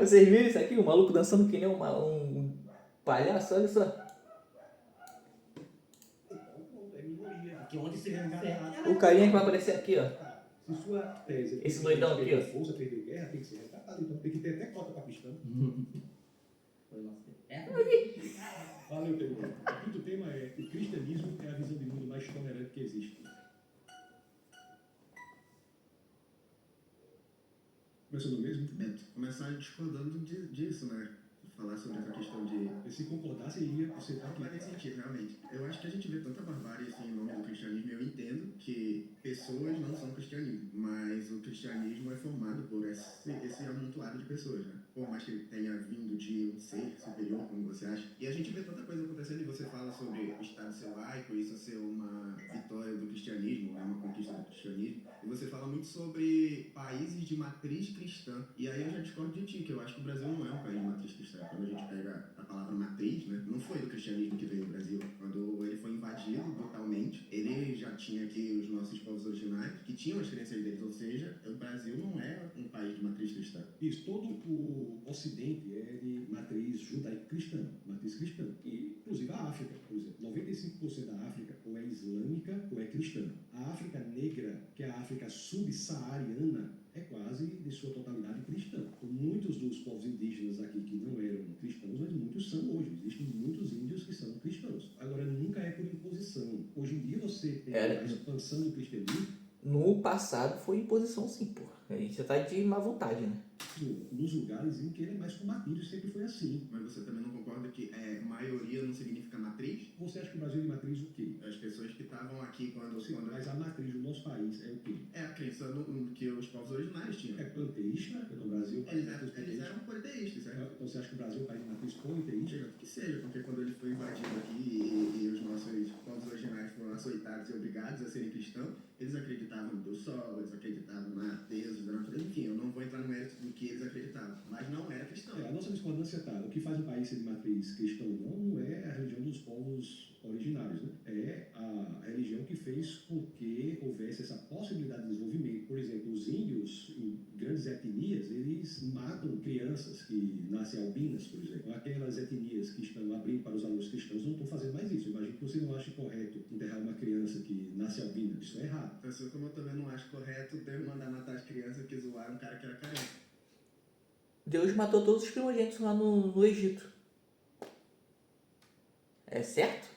Vocês viram isso aqui? O maluco dançando que nem um palhaço, olha só. É minoria. Porque onde Tem que se ser consegue, resgatado. ela é O carinha que vai aparecer aqui, ó. Se sua tese é que Esse o doidão cristianismo aqui, perdeu força, perdeu guerra, tem que ser resgatado. Então tem que ter até cota para cristão. Foi lá. Valeu, Pedro. O quinto tema é: o cristianismo é a visão de mundo mais tolerante que existe. Começou no mesmo? Beto, começar discordando disso, né? Falar sobre essa questão de... Se concordasse, iria você tá Não aqui. faz sentido, realmente. Eu acho que a gente vê tanta barbárie assim, em nome do cristianismo. Eu entendo que pessoas não são cristianismo, mas o cristianismo é formado por esse amontoado de pessoas, né? Por mais que tenha vindo de um ser superior, como você acha. E a gente vê tanta coisa acontecendo e você fala sobre o Estado ser laico, isso ser uma vitória do cristianismo, né? Uma conquista do cristianismo. E você fala muito sobre países de matriz cristã. E aí eu já discordo de ti, que eu acho que o Brasil não é um país de matriz cristã. Quando a gente pega a palavra matriz, né? Não foi do cristianismo que veio ao Brasil. Quando ele foi invadido brutalmente, ele já tinha aqui os nossos povos originais, que tinham as crenças deles, ou seja, o Brasil não é um país de matriz cristã. Isso, todo o Ocidente é de matriz judaico-cristã, matriz cristã. E, inclusive, a África, por exemplo, 95% da África ou é islâmica ou é cristã. A África negra, que é a África subsaariana, é quase de sua totalidade cristã. Então, muitos dos povos indígenas aqui que não eram cristãos, mas muitos são hoje. Existem muitos índios que são cristãos. Agora, nunca é por imposição. Hoje em dia você tem a expansão do cristianismo. No passado foi imposição sim, pô. A gente tá de má vontade, né? Nos lugares em que ele é mais combatido, sempre foi assim. Mas você também não concorda que maioria não significa matriz? Você acha que o Brasil é de matriz o quê? As pessoas que estavam aqui quando... Mas a matriz do nosso país é o quê? É a crença que os povos originais tinham. É panteísta? Porque o Brasil é um país de matriz Eles panteísta. eram politeístas, certo? Então você acha que o Brasil é um país de matriz politeísta? Acredito que seja, porque quando ele foi invadido aqui e os nossos povos originais foram açoitados e obrigados a serem cristãos, eles acreditavam no Deus Sol, eles acreditavam na Deus, na natureza, enfim, eu não vou entrar no mérito do que eles acreditavam, mas não era cristão. A nossa discordância está. O que faz um país ser de matriz cristã ou não é a religião dos povos originários, né? É a religião que fez com que houvesse essa possibilidade de desenvolvimento. Por exemplo, os índios, em grandes etnias, eles matam crianças que nascem albinas, por exemplo. Aquelas etnias que estão abrindo para os alunos cristãos não estão fazendo mais isso. Eu imagino que você não acha correto enterrar uma criança que nasce albina. Isso é errado. Assim como eu também não acho correto Deus mandar matar as crianças que zoaram um cara que era careca. Deus matou todos os primogênitos lá no Egito. É certo?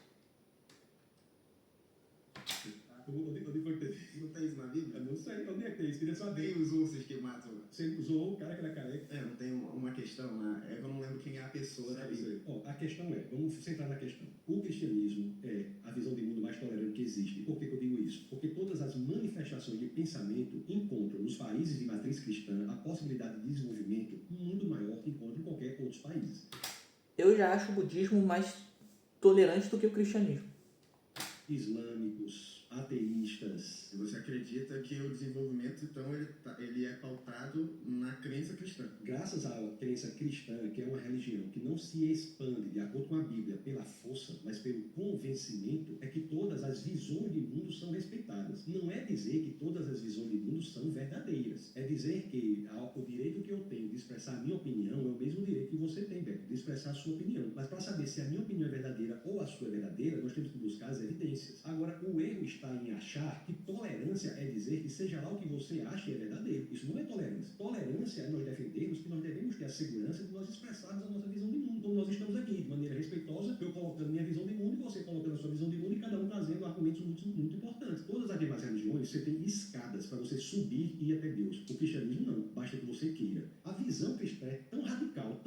Onde foi que teve? Não tem isso na Bíblia? Eu não sei, onde é que tem isso? Queria saber. Tem os ursos que matam. Você usou o cara que era careca. É, não tem uma questão lá. É que eu não lembro quem é a pessoa da Bíblia. Ó, a questão é, vamos centrar na questão. O cristianismo é a visão de mundo mais tolerante que existe. Por que que eu digo isso? Porque todas as manifestações de pensamento encontram nos países de matriz cristã a possibilidade de desenvolvimento muito maior que encontra em qualquer outros países. Eu já acho o budismo mais tolerante do que o cristianismo. Islâmicos, ateístas. Você acredita que o desenvolvimento, então, ele é pautado na crença cristã? Graças à crença cristã, que é uma religião que não se expande de acordo com a Bíblia pela força, mas pelo convencimento, é que todas as visões de mundo são respeitadas. Não é dizer que todas as visões de mundo são verdadeiras. É dizer que o direito que eu tenho de expressar a minha opinião é o mesmo direito que você tem, Beto, de expressar a sua opinião. Mas para saber se a minha opinião é verdadeira ou a sua é verdadeira, nós temos que buscar as evidências. Agora, o erro está em achar que tolerância é dizer que seja lá o que você acha é verdadeiro. Isso não é tolerância. Tolerância é nós defendermos que nós devemos ter a segurança de nós expressarmos a nossa visão de mundo. Como nós estamos aqui, de maneira respeitosa, eu colocando minha visão de mundo e você colocando a sua visão de mundo e cada um trazendo argumentos muito importantes. Todas as demais religiões, você tem escadas para você subir e ir até Deus. O cristianismo não, basta que você queira. A visão cristã é tão radical,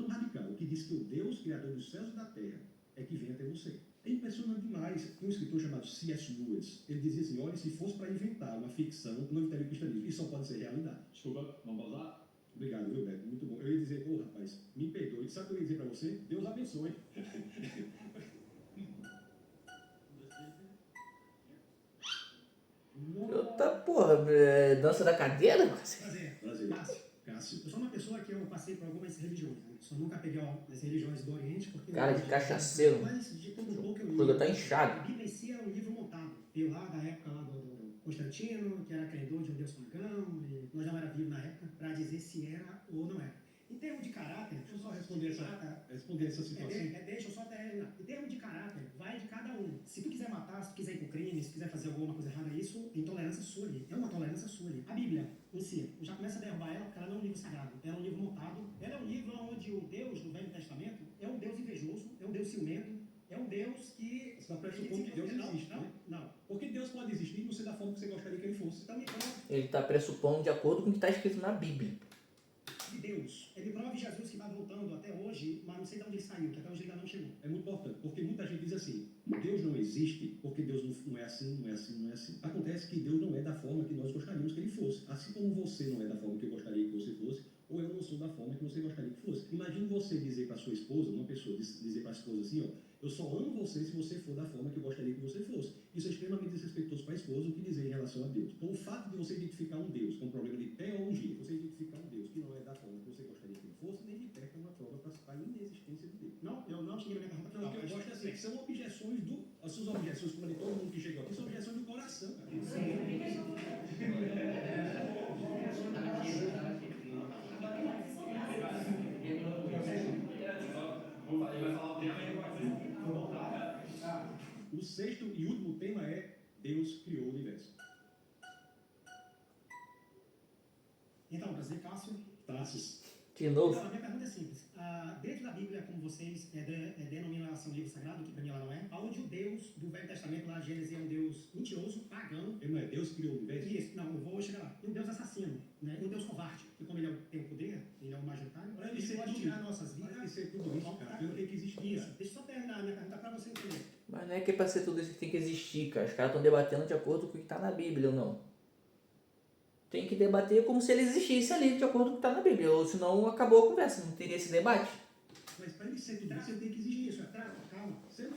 que diz que o Deus, criador dos céus e da terra, é que vem até você. É impressionante demais. Tem um escritor chamado C.S. Lewis. Ele dizia assim, olha, se fosse para inventar uma ficção, não inventaria o cristianismo. Isso só pode ser realidade. Desculpa, vamos pausar? Obrigado, viu, Beto? Muito bom. Eu ia dizer, rapaz, me perdoe. Sabe o que eu ia dizer para você? Deus abençoe. Tá, porra, dança da cadeira? Prazer. Prazer. Cássio. Eu sou uma pessoa que eu passei por algumas religiões, né? Só nunca peguei as religiões do Oriente, porque... Cara de cachaceiro. Mas de todo um pouco eu li. O tá inchado. A Bíblia em si era um livro montado. Veio lá da época lá do Constantino, que era credor de um deus pagão, e nós não era vivo na época, para dizer se era ou não era. Em termos de caráter... Deixa eu só responder essa situação. Deixa eu só terminar. Em termos de caráter, vai de cada um. Se tu quiser matar, se tu quiser ir pro crime, se tu quiser fazer alguma coisa errada, isso é intolerância sua ali. É uma tolerância sua ali. A Bíblia, em si, já começa a derrubar ela, porque ela não é um livro sagrado. Ela é um livro montado. Ela é um livro onde o Deus do Velho Testamento é um Deus invejoso, é um Deus ciumento, é um Deus que... Você está pressupondo que Deus existe, né? Não. Porque Deus pode existir e não ser da forma que você gostaria que ele fosse. Então, me prova Ele tá pressupondo de acordo com o que está escrito na Bíblia. de Deus. Ele prova Jesus que está voltando até hoje, mas não sei de onde ele saiu, que até hoje ele ainda não chegou. É muito importante, porque muita gente diz assim, Deus não existe porque Deus não é assim, não é assim, não é assim. Acontece que Deus não é da forma que nós gostaríamos que ele fosse. Assim como você não é da forma que eu gostaria que você fosse, ou eu não sou da forma que você gostaria que fosse. Imagine você dizer para sua esposa, uma pessoa dizer para a esposa assim, ó, eu só amo você se você for da forma que eu gostaria que você fosse. Isso é extremamente desrespeitoso para a esposa, o que dizer em relação a Deus. Então, o fato de você identificar um Deus com um problema de teologia, você identificar um Deus que não é da forma que você gostaria que ele fosse, nem de perto é uma prova para a inexistência de Deus. Não, eu não cheguei na minha pergunta Não, o final. que eu gosto é assim, que são objeções as suas objeções, como de todo mundo que chegou aqui, são objeções do coração, cara. O sexto e último tema é Deus criou o universo. Então, prazer, Cássio. Tassos. De novo. Então, a minha pergunta é simples. Dentro da Bíblia, como vocês denominação livro sagrado, que para mim ela não é, onde o Deus do Velho Testamento, lá Gênesis, é um Deus mentiroso, pagão. Ele não é Deus criou o universo? Isso, não, eu vou chegar lá. E um Deus assassino, né? E um Deus covarde, que como ele tem o poder, ele é o majoritário, Para ele ele ser pode tudo tirar isso. nossas Para ele vidas. ser tudo isso, cara, pelo que existia. Isso. Deixa eu só terminar a minha pergunta para você entender. Mas não é que é pra ser tudo isso que tem que existir, cara. Os caras estão debatendo de acordo com o que tá na Bíblia ou não. Tem que debater como se ele existisse ali, de acordo com o que tá na Bíblia. Ou senão acabou a conversa, não teria esse debate. Mas para ele ser tudo isso, ele tem que existir isso. Calma. Você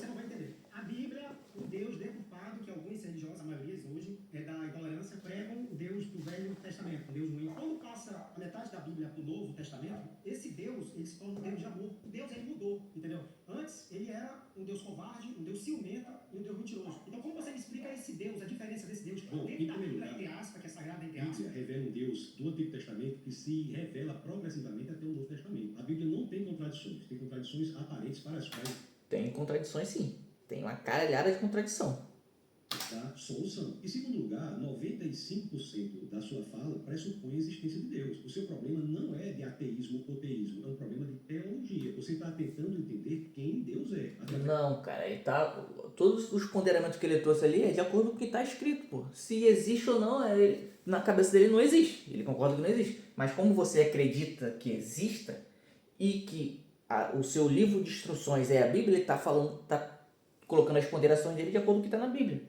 não vai entender. A Bíblia, o Deus deturpado, que alguns religiosos, a maioria hoje, é da intolerância, pregam o Deus do Velho Testamento, o Deus ruim. Quando passa a metade da Bíblia para o Novo Testamento, esse Deus, ele se torna um Deus de amor. O Deus, ele mudou, entendeu? Antes, ele era um Deus covarde, um Deus ciumento e um Deus mentiroso. Então, como você me explica esse Deus, a diferença desse Deus? Bom, Dentro da em primeiro Bíblia, lugar, entre aspas, que é sagrada, entre A aspas. Bíblia revela um Deus do Antigo Testamento que se revela progressivamente até o Novo Testamento. A Bíblia não tem contradições, tem contradições aparentes para as quais Tem contradições sim. Tem uma caralhada de contradição. da solução. Em segundo lugar, 95% da sua fala pressupõe a existência de Deus. O seu problema não é de ateísmo ou teísmo, é um problema de teologia. Você está tentando entender quem Deus é. Não, cara, ele tá. Todos os ponderamentos que ele trouxe ali é de acordo com o que está escrito, pô. Se existe ou não, na cabeça dele não existe. Ele concorda que não existe. Mas como você acredita que exista e que o seu livro de instruções é a Bíblia, ele está colocando as ponderações dele de acordo com o que está na Bíblia.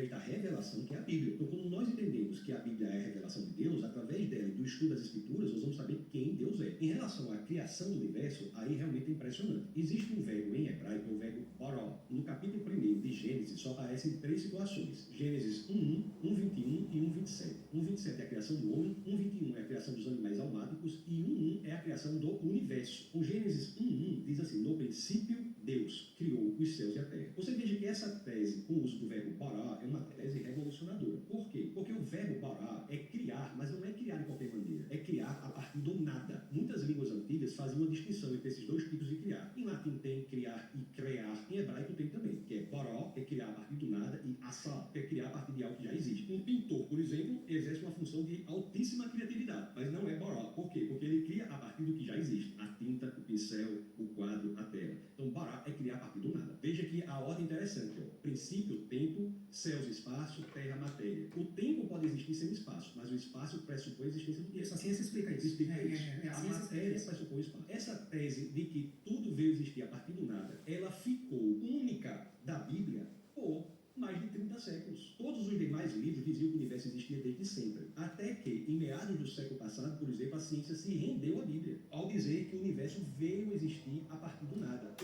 Da revelação que é a Bíblia. Então, quando nós entendemos que a Bíblia é a revelação de Deus, através dela e do estudo das Escrituras, nós vamos saber quem Deus é. Em relação à criação do universo, aí realmente é impressionante. Existe um verbo em hebraico, o verbo boró. No capítulo 1 de Gênesis, só aparecem 3 situações. Gênesis 1:1, 1:21 e 1:27. 1:27 é a criação do homem, 1:21 é a criação dos animais almáticos e 1:1 é a criação do universo. O Gênesis 1:1 diz assim: no princípio, Deus criou os céus e a terra. Você veja que essa tese, com o uso do verbo borá, é uma tese revolucionadora. Por quê? Porque o verbo borá é criar, mas não é criar de qualquer maneira. É criar a partir do nada. Muitas línguas antigas faziam uma distinção entre esses dois tipos de criar. Em latim tem criar e crear. Em hebraico tem também, que é boró, que é criar a partir do nada, e assá, que é criar a partir de algo que já existe. Um pintor, por exemplo, exerce uma função de altíssima criatividade, mas não é boró. Por quê? Porque ele cria a partir do que já existe. A tinta, o pincel, o quadro, a tela. Então, borá é criar a partir do nada. Veja que a ordem é interessante. Ó. Princípio, tempo, céus, espaço, terra, matéria. O tempo pode existir sem espaço, mas o espaço pressupõe a existência do tempo. Essa ciência explica isso. A matéria pressupõe o espaço. Essa tese de que tudo veio existir a partir do nada, ela ficou única da Bíblia por mais de 30 séculos. Todos os demais livros diziam que o universo existia desde sempre. Até que, em meados do século passado, por exemplo, a ciência se rendeu à Bíblia, ao dizer que o universo veio existir a partir do nada.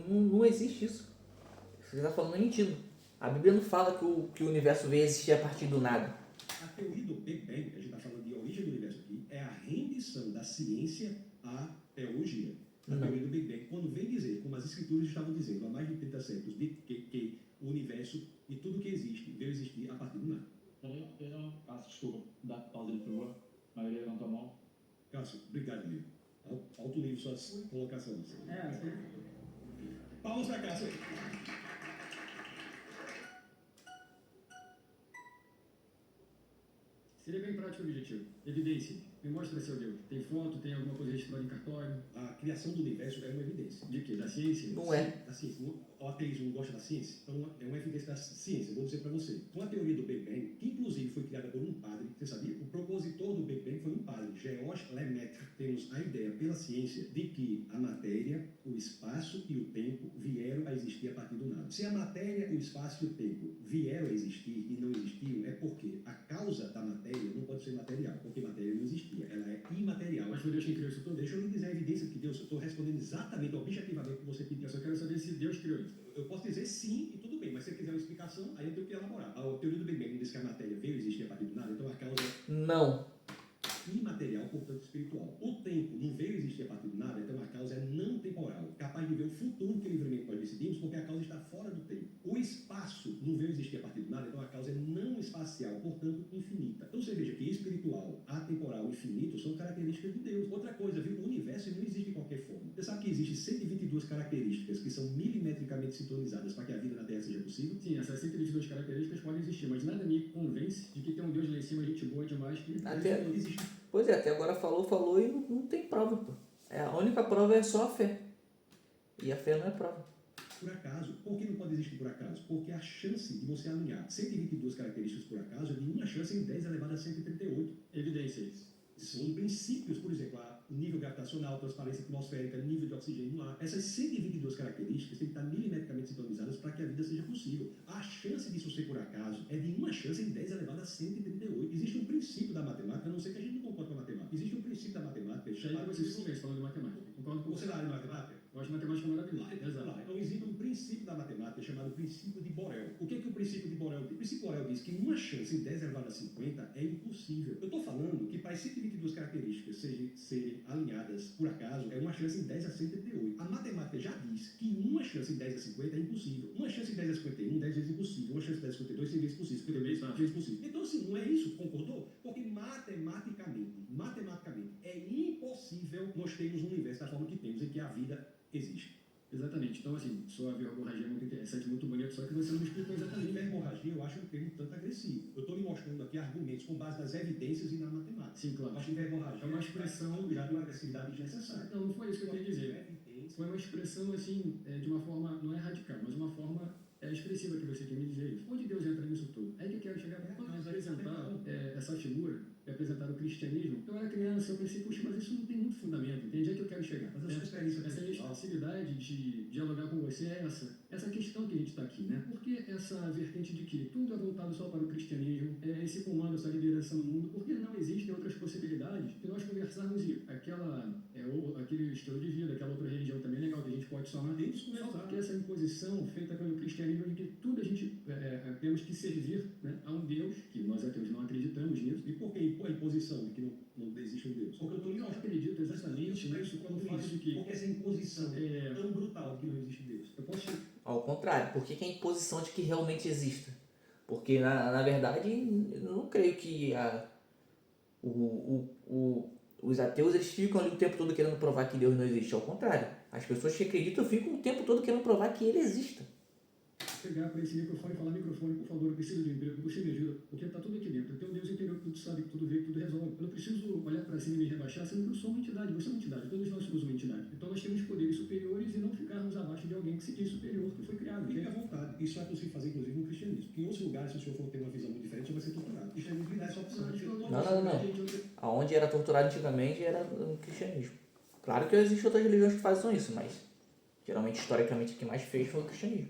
Não existe isso. Você está falando mentira. A Bíblia não fala que o universo veio existir a partir do nada. A teoria do Big Bang, que a gente está falando de origem do universo aqui, é a rendição da ciência à teologia. A teoria do Big Bang, quando vem dizer, como as escrituras estavam dizendo há mais de 30 séculos, de que o universo e tudo que existe veio existir a partir do nada. Desculpa, dá pausa ali, por favor. A maioria levantou a mão. Cássio, obrigado, Lívio. Alto nível suas colocações. Palmas para Cássio. Seria bem prático e objetivo. Evidência. Me mostra seu Deus. Tem foto, tem alguma coisa registrada em cartório? A criação do universo é uma evidência. De quê? Da ciência? Não é. Da ciência. O ateísmo não gosta da ciência? Então é uma evidência da ciência. Vou dizer para você. Com a teoria do Big Bang, que inclusive foi criada por um padre, você sabia? O propositor do Big Bang foi um padre, Georges Lemaitre. Temos a ideia pela ciência de que a matéria, o espaço e o tempo vieram a existir a partir do nada. Se a matéria, o espaço e o tempo vieram a existir e não existiam, é porque a causa da matéria não pode ser material, porque matéria não existia, ela é imaterial. Mas foi Deus quem criou isso tudo? Deixa eu lhe dizer a evidência que Deus, eu estou respondendo exatamente, objetivamente o que você pediu. Eu só quero saber se Deus criou isso. Eu posso dizer sim e tudo bem, mas se você quiser uma explicação, aí eu tenho que elaborar. A teoria do Big Bang diz que a matéria veio existir a partir do nada, então a causa Não. imaterial, portanto espiritual. O tempo não veio existir a partir do nada, então a causa é não temporal, capaz de ver o futuro que livremente nós decidimos, porque a causa está fora do tempo. O espaço não veio existir a partir do nada, então a causa é não espacial, portanto infinita. Então você veja que espiritual, atemporal e infinito são características de Deus. Outra coisa, viu? O universo não existe de qualquer forma. Você sabe que existem 122 características que são milimetricamente sintonizadas para que a vida na Terra seja possível? Sim, essas 122 características podem existir, mas nada me convence de que tem um Deus lá em cima, gente boa demais, que Existe. Pois é, até agora falou e não tem prova, pô. A única prova é só a fé. E a fé não é prova. Por acaso. Por que não pode existir por acaso? Porque a chance de você alinhar 122 características por acaso é de uma chance em 10 elevado a 138. Evidências. São princípios, por exemplo, o nível gravitacional, transparência atmosférica, nível de oxigênio no ar. Essas 122 características têm que estar milimetricamente sintonizadas para que a vida seja possível. A chance disso ser por acaso é de uma chance em 10 elevado a 138. Existe um princípio da matemática, a não ser que a gente não concorde com a matemática. Existe um princípio da matemática Isso aí você se convence falando de matemática. Concordo com Você dá área de matemática? Eu acho matemática maravilhosa. Exato. Então existe um princípio da matemática chamado princípio de Borel. O que é que o princípio de Borel diz? O princípio de Borel diz que uma chance em 10 elevado a 50 é impossível. Eu estou falando que para as 122 características serem alinhadas por acaso, é uma chance em 10 a 138. A matemática já diz que uma chance em 10 a 50 é impossível. Uma chance em 10 a 51, 10 vezes impossível. Uma chance em 10 a 52, 100 vezes possível. 50 vezes possível. Então assim, não é isso, concordou? Porque matematicamente, é impossível nós termos um universo da forma que temos em que a vida existe. Exatamente. Então, assim, sua verborragia é muito interessante, Só que você não me explicou exatamente. Verborragia eu acho um termo tanto agressivo. Eu estou lhe mostrando aqui argumentos com base nas evidências e na matemática. Sim, claro. Eu acho que verborragia É uma expressão de uma agressividade desnecessária. Não, não foi isso que eu queria dizer. Foi uma expressão, assim, de uma forma, não é radical, mas uma forma expressiva que você quer me dizer isso. Onde Deus entra nisso tudo? É que eu quero chegar para quando eu apresentar essa figura, apresentar o cristianismo. Eu era criança, eu pensei, puxa, mas isso não tem muito fundamento, entende? É que eu quero chegar. Mas a sua experiência Essa minha pessoal- facilidade de dialogar com você é essa questão que a gente está aqui, né? Por que essa vertente de que tudo é voltado só para o cristianismo, esse comando, essa liderança no mundo? Por que não existem outras possibilidades de nós conversarmos e aquele estilo de vida, aquela outra religião também legal que a gente pode somar dentro, só porque essa imposição feita pelo cristianismo de que tudo a gente temos que servir, né, a um Deus, que nós ateus não acreditamos nisso. E por que a imposição de que não existe um Deus? Porque eu estou lhe Eu mostrando acredito exatamente nisso quando falo de que porque essa imposição tão brutal de que não existe Deus. eu posso Ao contrário, por que é a imposição de que realmente exista? Porque, na verdade, eu não creio que os ateus eles ficam ali o tempo todo querendo provar que Deus não existe. Ao contrário, as pessoas que acreditam ficam o tempo todo querendo provar que ele exista. pegar para esse microfone e falar: microfone, por favor, eu preciso de um emprego, você me ajuda, porque está tudo aqui dentro. Eu tenho um Deus interior que tudo sabe, que tudo vê, que tudo resolve. Eu não preciso olhar para cima e me rebaixar, sendo que eu sou uma entidade, você é uma entidade, todos nós somos uma entidade. Então nós temos poderes superiores e não ficarmos abaixo de alguém que se diz superior, que foi criado. Fique à vontade. Isso é possível fazer, inclusive, no cristianismo. Porque em outros lugares, se o senhor for ter uma visão muito diferente, o senhor vai ser torturado. O cristianismo lhe dá essa opção. Não. Aonde era torturado antigamente era no cristianismo. Claro que existem outras religiões que fazem isso, mas geralmente, historicamente, o que mais fez foi o cristianismo.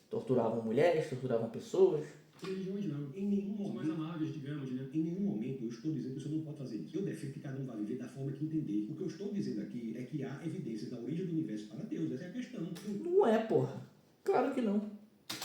Torturavam mulheres, torturavam pessoas. Religiões não. Em nenhum São mais momento, amáveis, digamos, né? em nenhum momento eu estou dizendo que o senhor não pode fazer isso. Eu defendo que cada um vai viver da forma que entender. O que eu estou dizendo aqui é que há evidências da origem do universo para Deus. Essa é a questão. Não é, porra. Claro que não.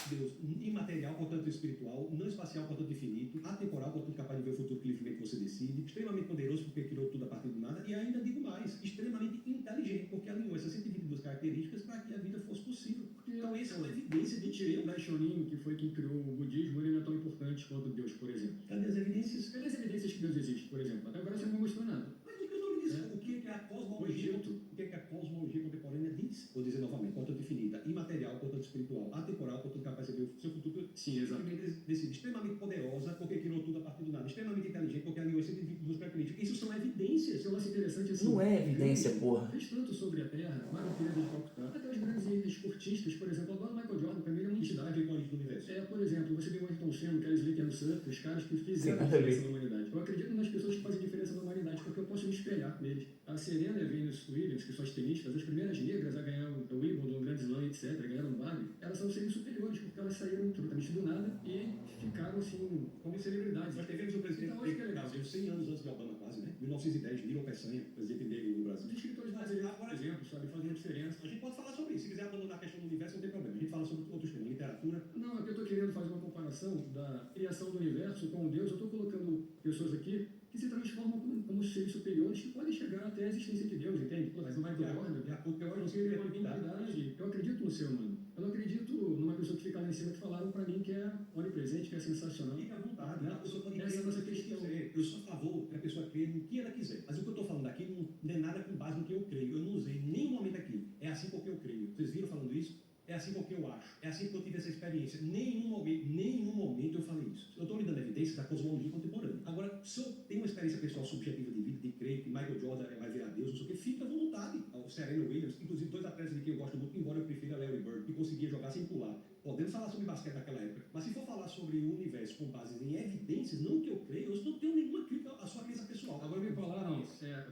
Deus imaterial, portanto espiritual, não espacial, portanto infinito, atemporal, portanto capaz de ver o futuro que livremente você decide, extremamente poderoso porque criou tudo a partir do nada, e ainda digo mais, extremamente inteligente, porque alinhou essas 122 características para que a vida fosse possível. Então essa é uma evidência de O Deus. Daishonin, que foi quem criou o budismo, ele não é tão importante quanto Deus, por exemplo. Cadê as evidências? Cadê as evidências que Deus existe, por exemplo? Até agora você não me mostrou nada. Mas o que eu estou lhe dizendo? O que é que a cosmologia, contemporânea diz? Vou dizer novamente, portanto infinita, imaterial, portanto espiritual, atemporal, portanto capaz de ver o seu futuro. Sim, exato. Decide, extremamente poderosa, porque criou tudo a partir do nada, extremamente inteligente, porque alinhou essas 122 características. Isso são evidências. Esse lance interessante assim. Não é evidência, porra. Fez tanto sobre a Terra, Mário Teresa de Calcutá, até os grandes esportistas, por exemplo, adoro Michael Jordan, para mim ele é uma entidade. A origem do universo. Por exemplo, você viu o Ayrton Senna, Kelly Slater no surf, os caras que fizeram Sim, a diferença na humanidade. Eu acredito nas pessoas que fazem diferença na humanidade, porque eu posso me espelhar neles. A Serena e a Venus Williams, que são as tenistas, as primeiras negras a ganhar o Wimbledon, o Grand Slam, etc., ganharam o Barbie, elas são seres superiores, porque elas saíram absolutamente do nada e ficaram, assim, como celebridades. Nós tivemos o presidente Então, acho que é legal. Brasil 100 anos antes de Obama, quase, né? 1910, Nilo Peçanha, presidente negro do Brasil. Os escritores brasileiros, por exemplo, sabe, fazem uma diferença. A gente pode falar sobre isso. Se quiser abandonar a questão do universo, não tem problema. A gente fala sobre outros temas, literatura. Não, é que eu estou querendo fazer uma comparação da criação do universo com Deus. Eu estou colocando pessoas aqui que se transformam como seres superiores que podem chegar até a existência de Deus, entende? Mas não vai ter ordem. De acordo com a Eu nossa tenho uma criatividade. dignidade. Eu acredito no ser humano. Eu não acredito numa pessoa que fica lá em cima que falaram para mim que é onipresente, que é sensacional. Fique à vontade, né? A pessoa pode Essa crer é a nossa no que questão. quiser. Eu sou a favor que a pessoa creia no que ela quiser. Mas o que eu estou falando aqui não é nada com base no que eu creio. Eu não usei em nenhum momento aqui. É assim porque eu creio. Vocês viram falando isso? É assim porque eu acho. É assim que eu tive essa experiência. Nenhum momento eu falei isso. Eu estou lhe dando evidências da cosmologia contemporânea. Agora, se eu tenho uma experiência pessoal subjetiva de vida, de crer que Michael Jordan vai virar Deus, não sei o que, fica à vontade. O Serena Williams, inclusive dois atletas de quem eu gosto muito, embora eu prefira Larry Bird, que conseguia jogar sem pular. Podemos falar sobre basquete naquela época. Mas se for falar sobre o universo com base em evidências, não que eu creio, eu não tenho nenhuma crítica à sua crença pessoal. Agora me falaram,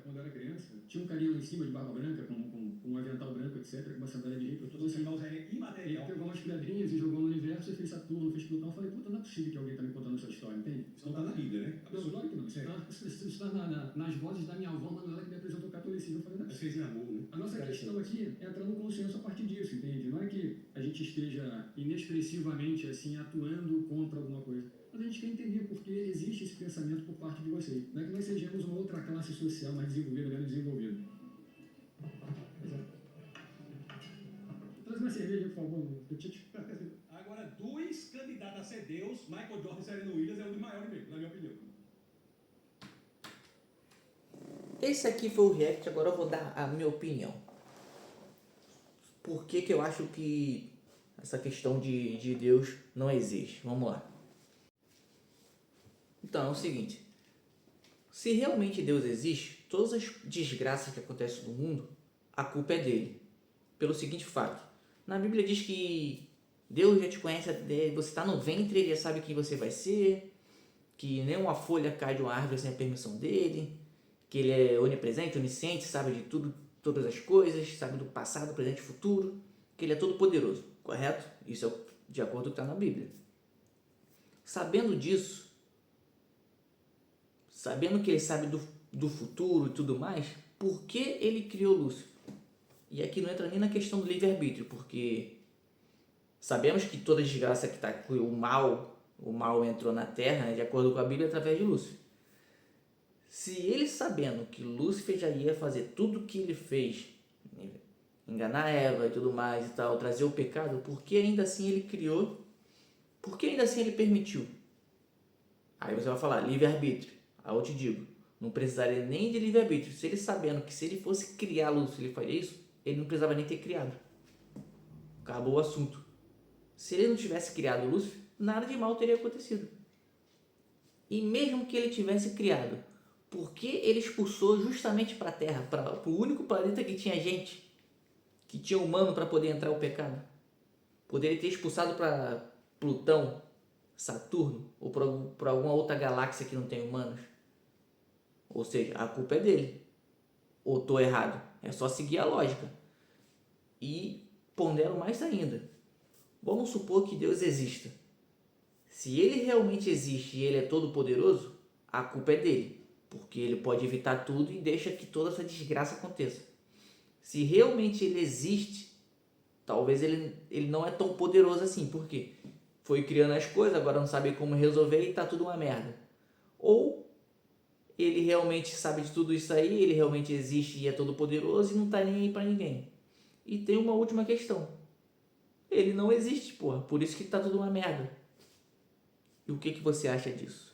quando eu era criança, tinha um carinha lá em cima de barba branca, com um avental branco, etc., com uma sandália de rico. Eu Todo esse caos é Ele imaterial. pegou umas pedrinhas e jogou no universo, e fez Saturno, fez Plutão. Eu falei, puta, não é possível que alguém está me contando essa história, entende? Isso não está na Bíblia, né? Não, claro que não. Isso está nas vozes da minha avó Manuela, que me apresentou o catolicismo. Eu falei, não é Mas possível. fez em amor, né? A nossa questão aqui é entrar no consenso a partir disso, entende? Não é que a gente esteja inexpressivamente assim atuando contra alguma coisa. Mas a gente quer entender por que existe esse pensamento por parte de vocês. Não é que nós sejamos uma outra classe social mais desenvolvida, menos desenvolvida. Traz uma cerveja, por favor. Agora, dois candidatos a ser Deus, Michael Jordan e Serena Williams, é o de maior mesmo, na minha opinião. Esse aqui foi o react, agora eu vou dar a minha opinião. Por que que eu acho que essa questão de Deus não existe. Vamos lá. Então é o seguinte, se realmente Deus existe, todas as desgraças que acontecem no mundo, a culpa é dele. Pelo seguinte fato, na Bíblia diz que Deus já te conhece, você está no ventre, ele já sabe quem você vai ser, que nenhuma folha cai de uma árvore sem a permissão dele, que ele é onipresente, onisciente, sabe de tudo, todas as coisas, sabe do passado, presente e futuro, que ele é todo poderoso, correto? Isso é de acordo com o que está na Bíblia. Sabendo disso, sabendo que ele sabe do futuro e tudo mais, por que ele criou Lúcifer? E aqui não entra nem na questão do livre-arbítrio, porque sabemos que toda desgraça que está com o mal entrou na Terra, né, de acordo com a Bíblia, através de Lúcifer. Se ele sabendo que Lúcifer já ia fazer tudo o que ele fez, enganar Eva e tudo mais e tal, trazer o pecado, por que ainda assim ele criou? Por que ainda assim ele permitiu? Aí você vai falar, livre-arbítrio. Aí eu te digo, não precisaria nem de livre-arbítrio. Se ele sabendo que se ele fosse criar Lúcifer, ele faria isso, ele não precisava nem ter criado. Acabou o assunto. Se ele não tivesse criado Lúcifer, nada de mal teria acontecido. E mesmo que ele tivesse criado, por que ele expulsou justamente para a Terra, para o único planeta que tinha gente, que tinha humano para poder entrar o pecado? Poderia ter expulsado para Plutão, Saturno, ou para alguma outra galáxia que não tem humanos. Ou seja, a culpa é dele. Ou estou errado? É só seguir a lógica. E pondero mais ainda. Vamos supor que Deus exista. Se ele realmente existe e ele é todo poderoso, a culpa é dele. Porque ele pode evitar tudo e deixa que toda essa desgraça aconteça. Se realmente ele existe, talvez ele não é tão poderoso assim. Por quê? Foi criando as coisas, agora não sabe como resolver e tá tudo uma merda. Ou ele realmente sabe de tudo isso aí, ele realmente existe e é todo poderoso e não tá nem aí pra ninguém. E tem uma última questão. Ele não existe, porra. Por isso que tá tudo uma merda. E o que você acha disso?